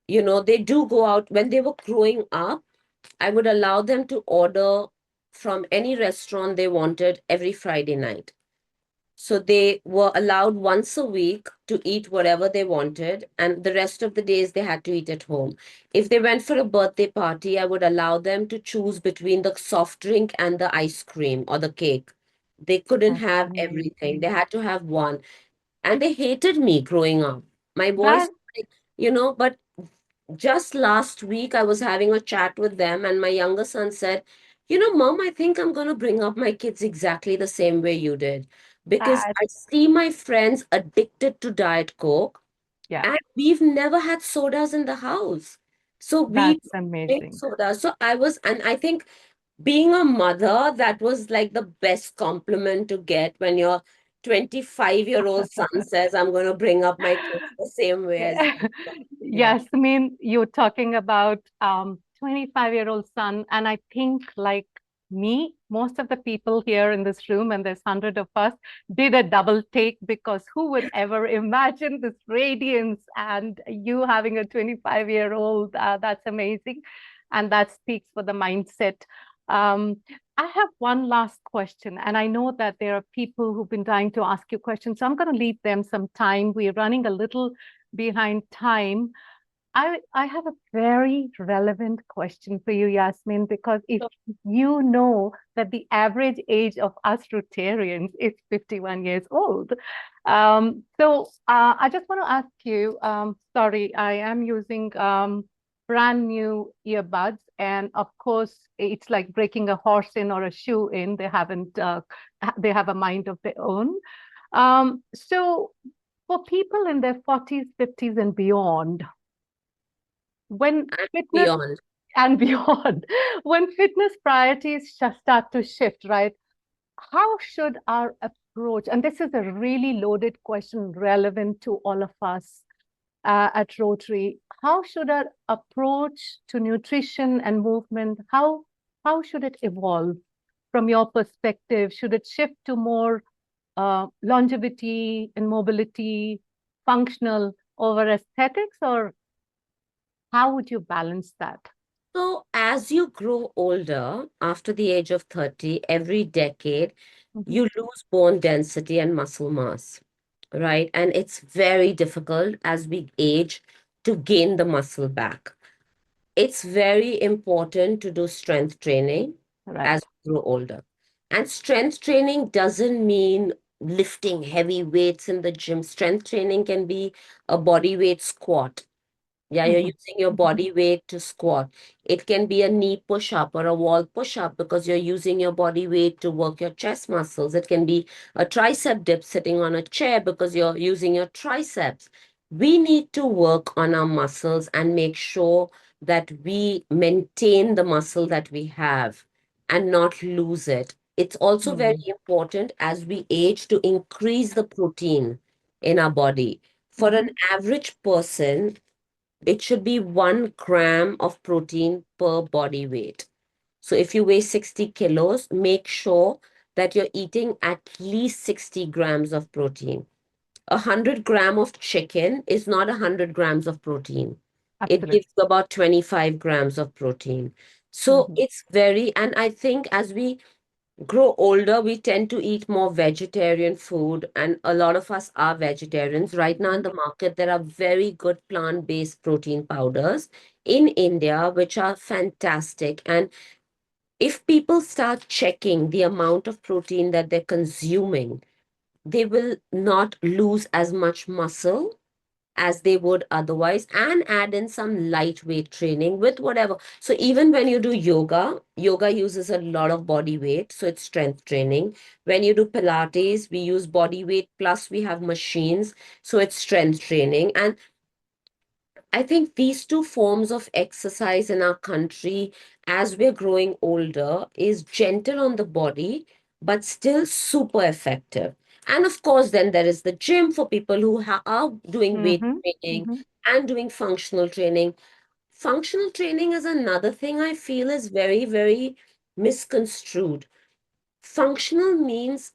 They do go out. When they were growing up, I would allow them to order from any restaurant they wanted every Friday night. So they were allowed once a week to eat whatever they wanted, and the rest of the days they had to eat at home. If they went for a birthday party, I would allow them to choose between the soft drink and the ice cream or the cake. They couldn't That's have everything, amazing. they had to have one. And they hated me growing up. My boys, That but just last week I was having a chat with them, and my younger son said, Mom, I think I'm going to bring up my kids exactly the same way you did. Because that I see my friends addicted to Diet Coke, yeah, and we've never had sodas in the house. So we that's drink amazing. soda. And I think being a mother, that was like the best compliment to get when your 25-year-old son says, I'm going to bring up my kids the same way as Yeah. you. Yeah. Yes, I mean, you're talking about 25-year-old son, and I think like me, most of the people here in this room, and there's 100 of us, did a double take because who would ever imagine this radiance and you having a 25-year-old? That's amazing. And that speaks for the mindset. Um, I have one last question, and I know that there are people who've been trying to ask you questions, so I'm going to leave them some time. We're running a little behind time. I have a very relevant question for you, Yasmin, because if you know that the average age of us Rotarians is 51 years old. I just want to ask you, sorry, I am using brand new earbuds, and of course, it's like breaking a horse in or a shoe in. They have a mind of their own. So for people in their 40s, 50s, and beyond, when And fitness beyond. and beyond, when fitness priorities start to shift, right? How should our approach, and this is a really loaded question relevant to all of us at Rotary, how should our approach to nutrition and movement, how should it evolve from your perspective? Should it shift to more longevity and mobility, functional over aesthetics, or how would you balance that? So, as you grow older, after the age of 30, every decade, Mhm. you lose bone density and muscle mass, right? And it's very difficult as we age to gain the muscle back. It's very important to do strength training Right. as we grow older. And strength training doesn't mean lifting heavy weights in the gym. Strength training can be a body weight squat. Yeah, you're Mhm. using your body weight to squat. It can be a knee push-up or a wall push-up because you're using your body weight to work your chest muscles. It can be a tricep dip sitting on a chair because you're using your triceps. We need to work on our muscles and make sure that we maintain the muscle that we have and not lose it. It's also very important as we age to increase the protein in our body. For an average person, it should be 1 gram of protein per body weight. So if you weigh 60 kilos, make sure that you're eating at least 60 grams of protein. 100 gram of chicken is not 100 grams of protein. It Absolutely. gives you about 25 grams of protein. So it's very, and I think as we grow older, we tend to eat more vegetarian food, and a lot of us are vegetarians. Right now in the market, there are very good plant-based protein powders in India, which are fantastic. And if people start checking the amount of protein that they're consuming, they will not lose as much muscle as they would otherwise, and add in some lightweight training with whatever. So even when you do yoga, yoga uses a lot of body weight, so it's strength training. When you do Pilates, we use body weight plus we have machines, so it's strength training. And I think these two forms of exercise in our country, as we're growing older, is gentle on the body, but still super effective. And of course, then there is the gym for people who are doing weight training and doing functional training. Functional training is another thing I feel is very, very misconstrued. Functional means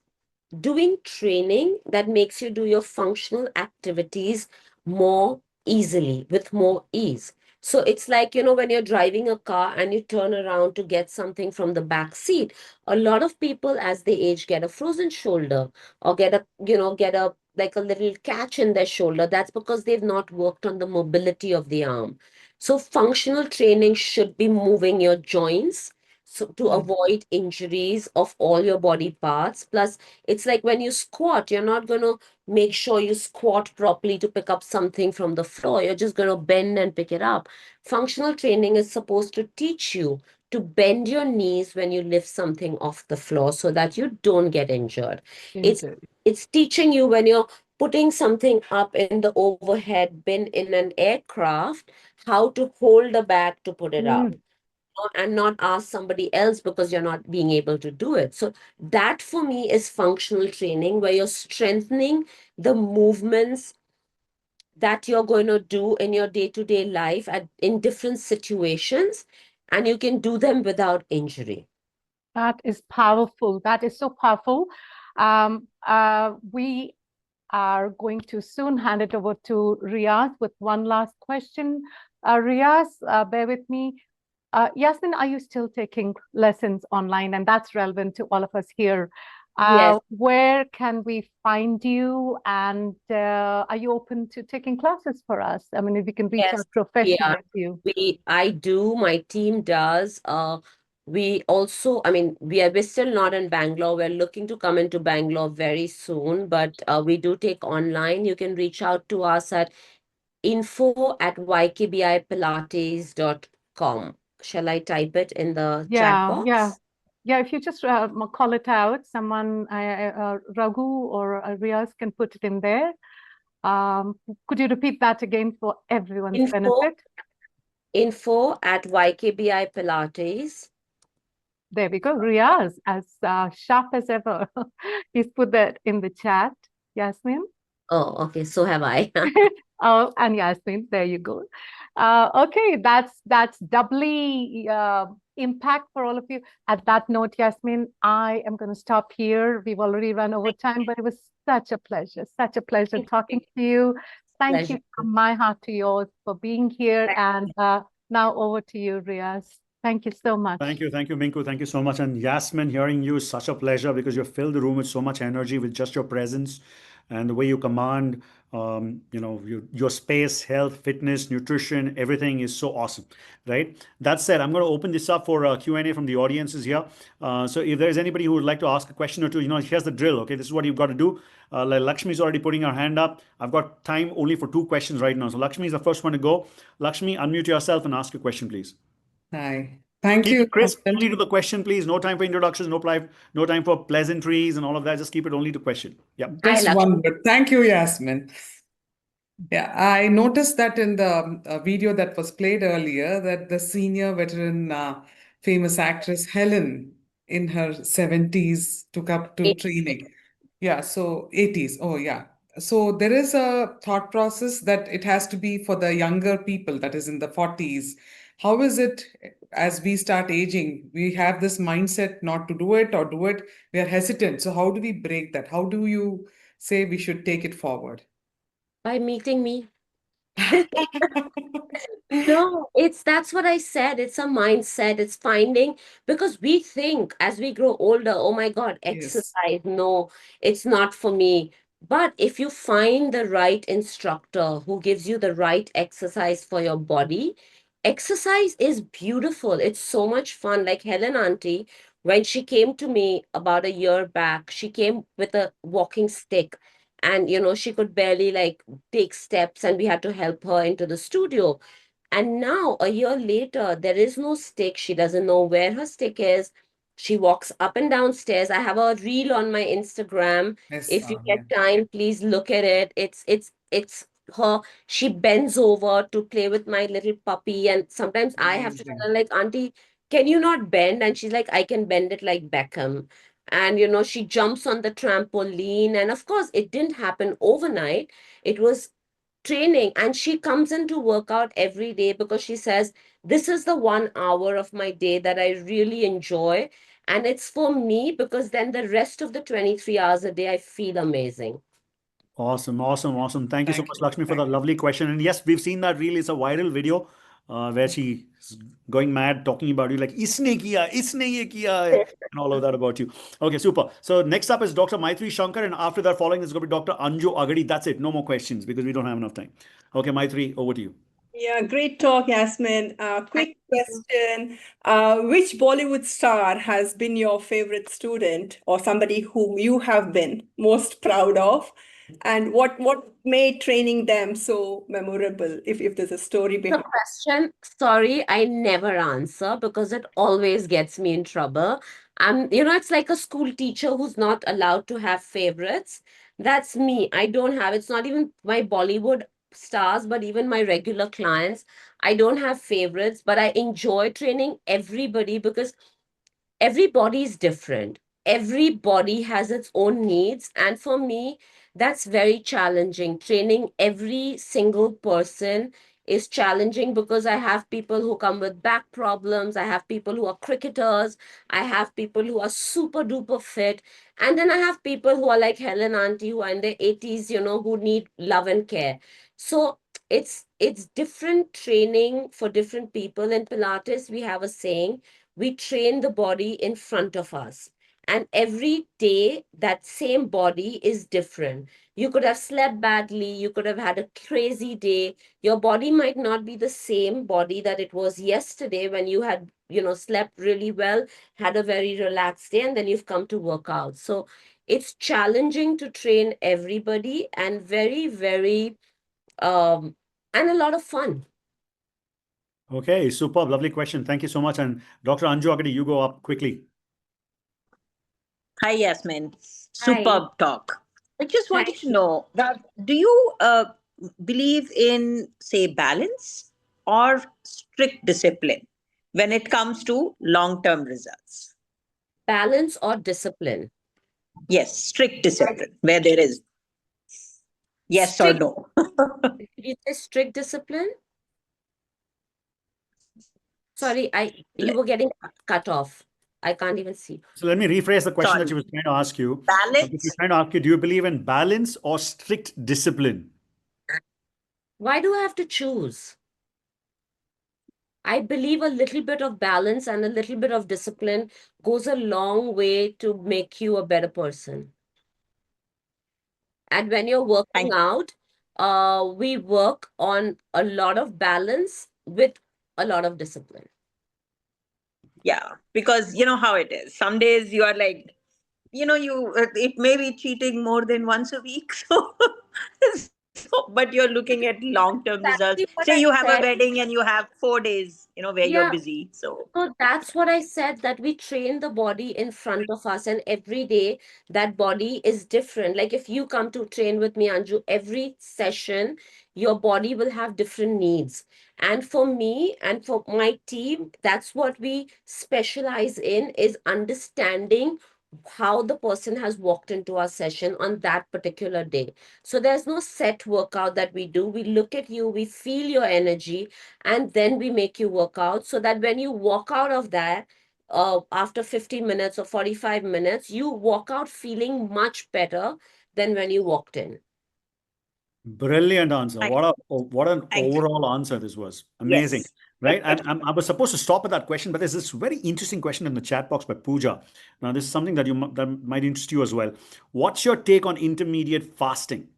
doing training that makes you do your functional activities more easily, with more ease. So it's like, when you're driving a car and you turn around to get something from the back seat, a lot of people as they age get a frozen shoulder or get a like a little catch in their shoulder. That's because they've not worked on the mobility of the arm. So functional training should be moving your joints, so to avoid injuries of all your body parts. Plus, it's like when you squat, you're not going to make sure you squat properly to pick up something from the floor. You're just going to bend and pick it up. Functional training is supposed to teach you to bend your knees when you lift something off the floor so that you don't get injured. It's Indeed. it's teaching you when you're putting something up in the overhead bin in an aircraft, how to hold the bag to put it up and not ask somebody else because you're not being able to do it. So that for me is functional training, where you're strengthening the movements that you're going to do in your day-to-day life in different situations, and you can do them without injury. That is powerful. That is so powerful. We are going to soon hand it over to Riaz with one last question. Riaz, bear with me. Yasmin, are you still taking lessons online? And that's relevant to all of us here. Yes, Where can we find you? And are you open to taking classes for us? I mean, if we can reach yes, out professionally yeah. to you. I do, my team does. We also, I mean, we're still not in Bangalore. We're looking to come into Bangalore very soon, but we do take online. You can reach out to us at info@ykbipilates.com. Shall I type it in the chat Yeah, yeah. box? Yeah, if you just call it out, someone, Raghu or Riaz can put it in there. Could you repeat that again for everyone's Info, benefit? info@ykbipilates. There we go. Riaz, as sharp as ever. He's put that in the chat. Yasmin? Oh, okay. So have I. Oh, and Yasmin, there you go. Okay, that's doubly impact for all of you. At that note, Yasmin, I am going to stop here. We've already run over time, but it was such a pleasure talking to you. Thank you Pleasure. from my heart to yours for being here. And now over to you, Riaz. Thank you so much. Thank you, Minku. Thank you so much. And Yasmin, hearing you is such a pleasure because you filled the room with so much energy with just your presence. and the way you command, your space, health, fitness, nutrition, everything is so awesome, right? That said, I'm going to open this up for Q&A from the audiences here. So if there's anybody who would like to ask a question or two, here's the drill, okay? This is what you've got to do. Like Lakshmi's already putting her hand up. I've got time only for 2 questions right now. So Lakshmi is the first one to go. Lakshmi, unmute yourself and ask a question, please. Hi. Thank Keep you. it crisp, Yasmin. only to the question, please. No time for introductions, no time for pleasantries and all of that. Just keep it only to question. Yeah. Just Lakshmi. one word. Thank you, Yasmin. Yeah, I noticed that in the video that was played earlier, that the senior veteran famous actress Helen in her 70s took up to training. Yeah, so 80s. Oh, yeah. So there is a thought process that it has to be for the younger people, that is in the 40s. How is it as we start aging? We have this mindset not to do it or do it. We are hesitant. So how do we break that? How do you say we should take it forward? By meeting me. No, that's what I said. It's a mindset. It's finding, because we think as we grow older, oh my God, Yes. exercise. No, it's not for me. But if you find the right instructor who gives you the right exercise for your body, exercise is beautiful. It's so much fun. Like Helen Auntie, when she came to me about a year back, she came with a walking stick, and she could barely like take steps, and we had to help her into the studio. And now, a year later, there is no stick. She doesn't know where her stick is. She walks up and down stairs. I have a reel on my Instagram. Yes. If you Yeah. get time, please look at it. It's her. She bends over to play with my little puppy, and sometimes I have to tell Amazing. her, like, Auntie, can you not bend? And she's like, I can bend it like Beckham. And she jumps on the trampoline. And of course, it didn't happen overnight. It was training, and she comes in to work out every day because she says, this is the 1 hour of my day that I really enjoy, and it's for me, because then the rest of the 23 hours a day I feel amazing. Awesome. Thank you so Thank much, you. Lakshmi, for Thank that lovely question. And yes, we've seen that reel. It's a viral video where she's going mad talking about you, like isne ye kiya, and all of that about you. Okay, super. So next up is Dr. Maitri Shankar, and after that, following is going to be Dr. Anju Agadi. That's it. No more questions because we don't have enough time. Okay, Maitri, over to you. Yeah, great talk, Yasmin. Quick question. Which Bollywood star has been your favorite student or somebody whom you have been most proud of? And what made training them so memorable, if there's a story The behind? question, sorry, I never answer because it always gets me in trouble. It's like a school teacher who's not allowed to have favorites. That's me. I don't have, it's not even my Bollywood stars, but even my regular clients. I don't have favorites, but I enjoy training everybody because everybody is different. Everybody has its own needs. And for me, that's very challenging. Training every single person is challenging because I have people who come with back problems. I have people who are cricketers. I have people who are super duper fit. And then I have people who are like Helen Auntie, who are in their 80s, who need love and care. So it's different training for different people. In Pilates, we have a saying, we train the body in front of us. And every day, that same body is different. You could have slept badly. You could have had a crazy day. Your body might not be the same body that it was yesterday when you had, slept really well, had a very relaxed day, and then you've come to work out. So it's challenging to train everybody, and very, very, and a lot of fun. Okay, superb. Lovely question. Thank you so much. And Dr. Anju Agadi, you go up quickly. Hi, Yasmin. Hi. Superb talk. I just wanted Thank to know that do you believe in, say, balance or strict discipline when it comes to long-term results? Balance or discipline? Yes, strict discipline, where there is yes or Strict- no. Did you say strict discipline? Sorry, you were getting cut off. I can't even see. So let me rephrase the question that Sorry. she was trying to ask you. Balance. She's trying to ask you, do you believe in balance or strict discipline? Why do I have to choose? I believe a little bit of balance and a little bit of discipline goes a long way to make you a better person. And when you're working out, we work on a lot of balance with a lot of discipline. Yeah, because you know how it is. Some days you are like, it may be cheating more than once a week. But you're looking at long-term results. Exactly what Say I you have a said. wedding and you have 4 days, where you're Yeah. busy. So So that's what I said, that we train the body in front of us, and every day that body is different. Like if you come to train with me, Anju, every session, your body will have different needs. And for me and for my team, that's what we specialize in, is understanding how the person has walked into our session on that particular day. So there's no set workout that we do. We look at you, we feel your energy, and then we make you work out, so that when you walk out of that, after 50 minutes or 45 minutes, you walk out feeling much better than when you walked in. Brilliant answer. Thank- What an thank you. overall answer this was. Amazing. Yes. Right? And I was supposed to stop at that question, but there's this very interesting question in the chat box by Pooja. Now, this is something that that might interest you as well. What's your take on intermediate fasting?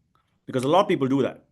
Because a lot of people do that.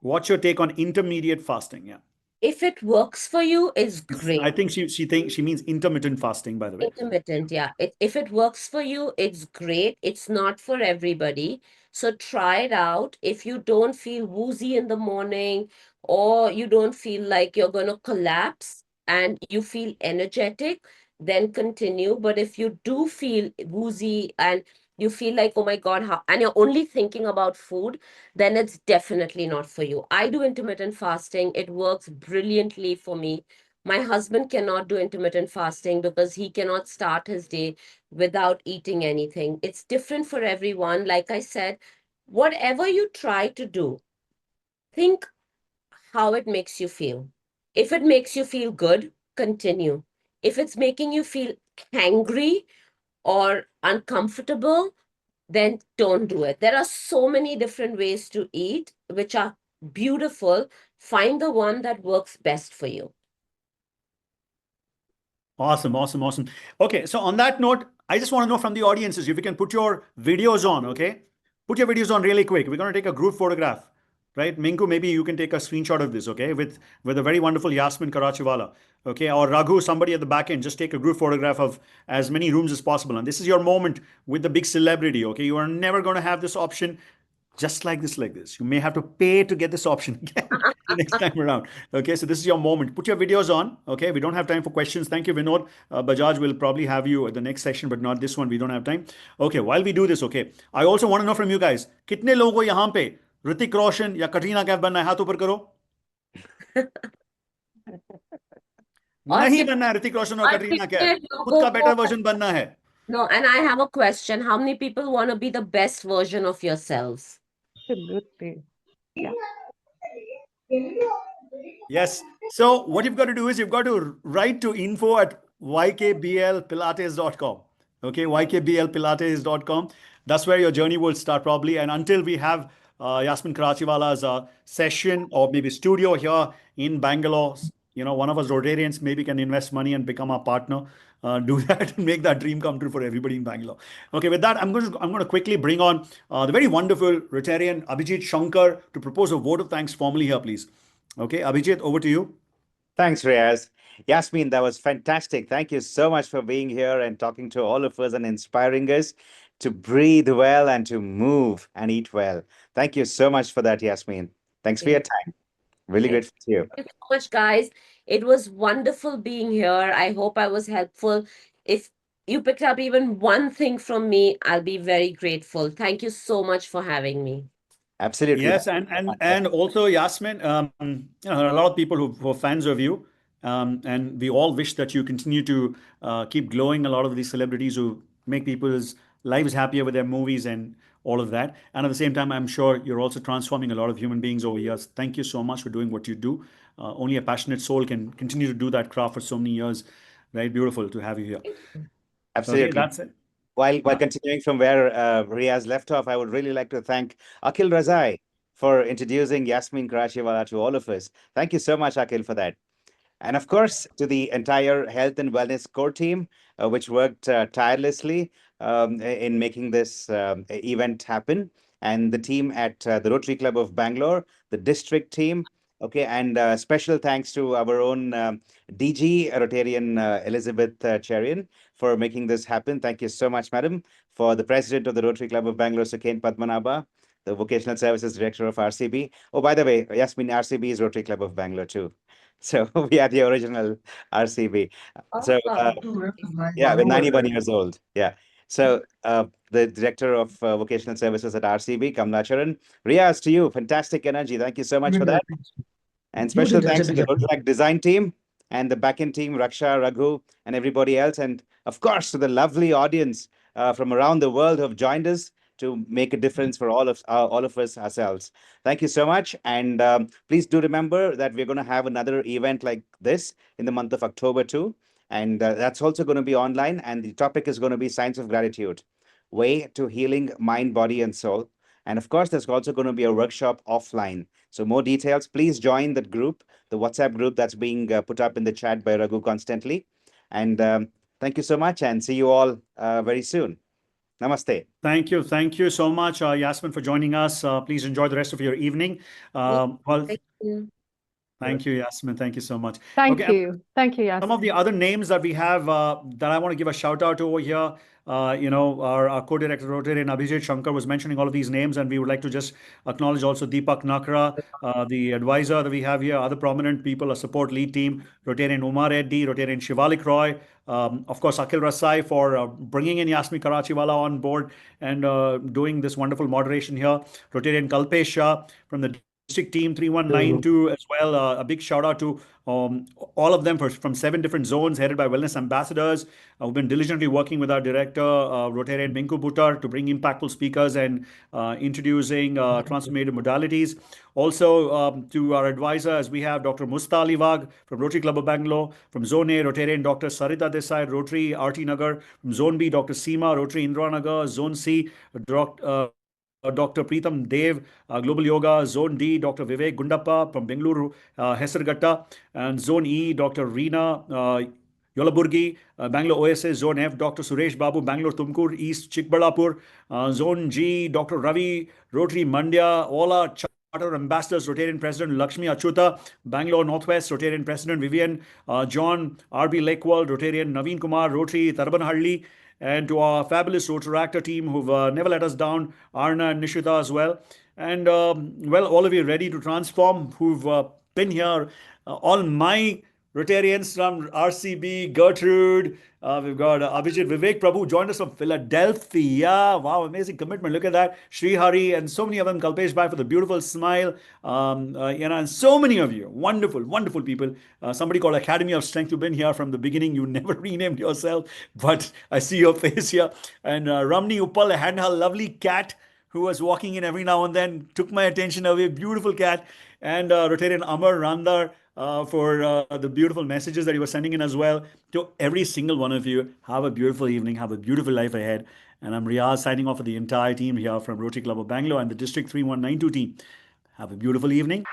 What's your take on intermediate fasting? Yeah. If it works for you, it's great. I think she thinks she means intermittent fasting, by the way. Intermittent, yeah. If it works for you, it's great. It's not for everybody. So try it out. If you don't feel woozy in the morning, or you don't feel like you're going to collapse and you feel energetic, then continue. But if you do feel woozy and you feel like, oh my God, and you're only thinking about food, then it's definitely not for you. I do intermittent fasting. It works brilliantly for me. My husband cannot do intermittent fasting because he cannot start his day without eating anything. It's different for everyone. Like I said, whatever you try to do, think how it makes you feel. If it makes you feel good, continue. If it's making you feel angry or uncomfortable, then don't do it. There are so many different ways to eat, which are beautiful. Find the one that works best for you. Awesome, awesome, awesome. Okay, so on that note, I just want to know from the audiences if you can put your videos on, okay? Put your videos on really quick. We're going to take a group photograph, right? Minku, maybe you can take a screenshot of this, okay? With a very wonderful Yasmin Karachiwala, okay? Or Raghu, somebody at the back end, just take a group photograph of as many rooms as possible. And this is your moment with the big celebrity, okay? You are never going to have this option just like this. You may have to pay to get this option again next time around. Okay, so this is your moment. Put your videos on. Okay, we don't have time for questions. Thank you, Vinod. Bajaj will probably have you at the next session, but not this one. We don't have time. Okay, while we do this, okay, I also want to know from you guys, कितने लोगों को यहाँ पे ऋतिक रोशन या कटरीना कैफ बनना है? हाथ ऊपर करो. नहीं बनना है ऋतिक रोशन और कटरीना कैफ. खुद का better version बनना है. No, and I have a question. How many people want to be the best version of yourselves? Absolutely. Yeah. Yes. So what you've got to do is you've got to write to info@ykblpilates.com. Okay, ykblpilates.com. That's where your journey will start probably. And until we have Yasmin Karachiwala's session or maybe studio here in Bangalore, one of us Rotarians maybe can invest money and become our partner. Do that and make that dream come true for everybody in Bangalore. Okay, with that, I'm going to quickly bring on the very wonderful Rotarian Abhijit Shankar to propose a vote of thanks formally here, please. Okay, Abhijit, over to you. Thanks, Riaz. Yasmin, that was fantastic. Thank you so much for being here and talking to all of us and inspiring us to breathe well and to move and eat well. Thank you so much for that, Yasmin. Thanks for your time. Really grateful to you. Thank you so much, guys. It was wonderful being here. I hope I was helpful. If you picked up even one thing from me, I'll be very grateful. Thank you so much for having me. Absolutely. Yes, and also Yasmin, there are a lot of people who are fans of you, and we all wish that you continue to keep glowing. A lot of these celebrities who make people's lives happier with their movies and all of that. And at the same time, I'm sure you're also transforming a lot of human beings over years. Thank you so much for doing what you do. Only a passionate soul can continue to do that craft for so many years. Right, beautiful to have you here. Absolutely. Okay, that's it. While continuing from where Riaz left off, I would really like to thank Akhil Razai for introducing Yasmin Karachiwala to all of us. Thank you so much, Akhil, for that. And of course, to the entire health and wellness core team, which worked tirelessly in making this event happen, and the team at the Rotary Club of Bangalore, the district team. Okay, and special thanks to our own DG Rotarian Elizabeth Cherian for making this happen. Thank you so much, madam. For the president of the Rotary Club of Bangalore, Sukain Padmanabha, the Vocational Services Director of RCB. Oh, by the way, Yasmin, RCB is Rotary Club of Bangalore too. So we are the original RCB. So yeah, we're 91 years old. Yeah. So the Director of Vocational Services at RCB, Kamlacharan. Riaz, to you, fantastic energy. Thank you so much for that. And special thanks to the Rotaract design team and the backend team, Raksha, Raghu, and everybody else. And of course, to the lovely audience from around the world who have joined us to make a difference for all of us ourselves. Thank you so much. And please do remember that we're going to have another event like this in the month of October too. And that's also going to be online. And the topic is going to be Science of Gratitude, Way to Healing Mind, Body, and Soul. And of course, there's also going to be a workshop offline. So more details, please join that group, the WhatsApp group that's being put up in the chat by Raghu constantly. And thank you so much and see you all very soon. Namaste. Thank you. Thank you so much, Yasmin, for joining us. Please enjoy the rest of your evening. Well, Thank you. thank you, Yasmin. Thank you so much. Thank Okay, you. Thank you, Yasmin. some of the other names that we have that I want to give a shout out to over here. Our co-director Rotarian Abhijit Shankar was mentioning all of these names, and we would like to just acknowledge also Deepak Nakra, the advisor that we have here, other prominent people, a support lead team, Rotarian Umar Reddy, Rotarian Shivalik Roy, of course, Akhil Rasai for bringing in Yasmin Karachiwala on board and doing this wonderful moderation here, Rotarian Kalpesh Shah from the District Team 3192 as well. A big shout out to all of them from 7 different zones headed by wellness ambassadors who've been diligently working with our director, Rotarian Minku Buttar, to bring impactful speakers and introducing transformative modalities. Also to our advisor, as we have Dr. Musta Alivag from Rotary Club of Bangalore, from Zone A, Rotarian Dr. Sarita Desai, Rotary RT Nagar, from Zone B, Dr. Seema, Rotary Indira Nagar, Zone C, Dr. Preetham Dev, Global Yoga, Zone D, Dr. Vivek Gundappa from Bengaluru, Hesargatta, and Zone E, Dr. Reena Yolaburgi, Bangalore OSS, Zone F, Dr. Suresh Babu, Bangalore Tumkur, East Chikbalapur, Zone G, Dr. Ravi, Rotary Mandya, all our Charter Ambassadors, Rotarian President Lakshmi Achyuta, Bangalore Northwest, Rotarian President Vivian, John R.B. Lakewal, Rotarian Naveen Kumar, Rotary Tarbanhalli, and to our fabulous Rotaractor team who've never let us down, Arna and Nishita as well. And well, all of you ready to transform who've been here, all my Rotarians from RCB, Gertrude, we've got Abhijit Vivek Prabhu joined us from Philadelphia. Wow, amazing commitment. Look at that. Sri Hari and so many of them. Kalpesh Bhai for the beautiful smile. And so many of you. Wonderful, wonderful people. Somebody called Academy of Strength. You've been here from the beginning. You never renamed yourself, but I see your face here. And Ramni Uppal had her lovely cat who was walking in every now and then, took my attention away. Beautiful cat. And Rotarian Amar Randar for the beautiful messages that he was sending in as well. To every single one of you, have a beautiful evening, have a beautiful life ahead. And I'm Riaz signing off for the entire team here from Rotary Club of Bangalore and the District 3192 team. Have a beautiful evening.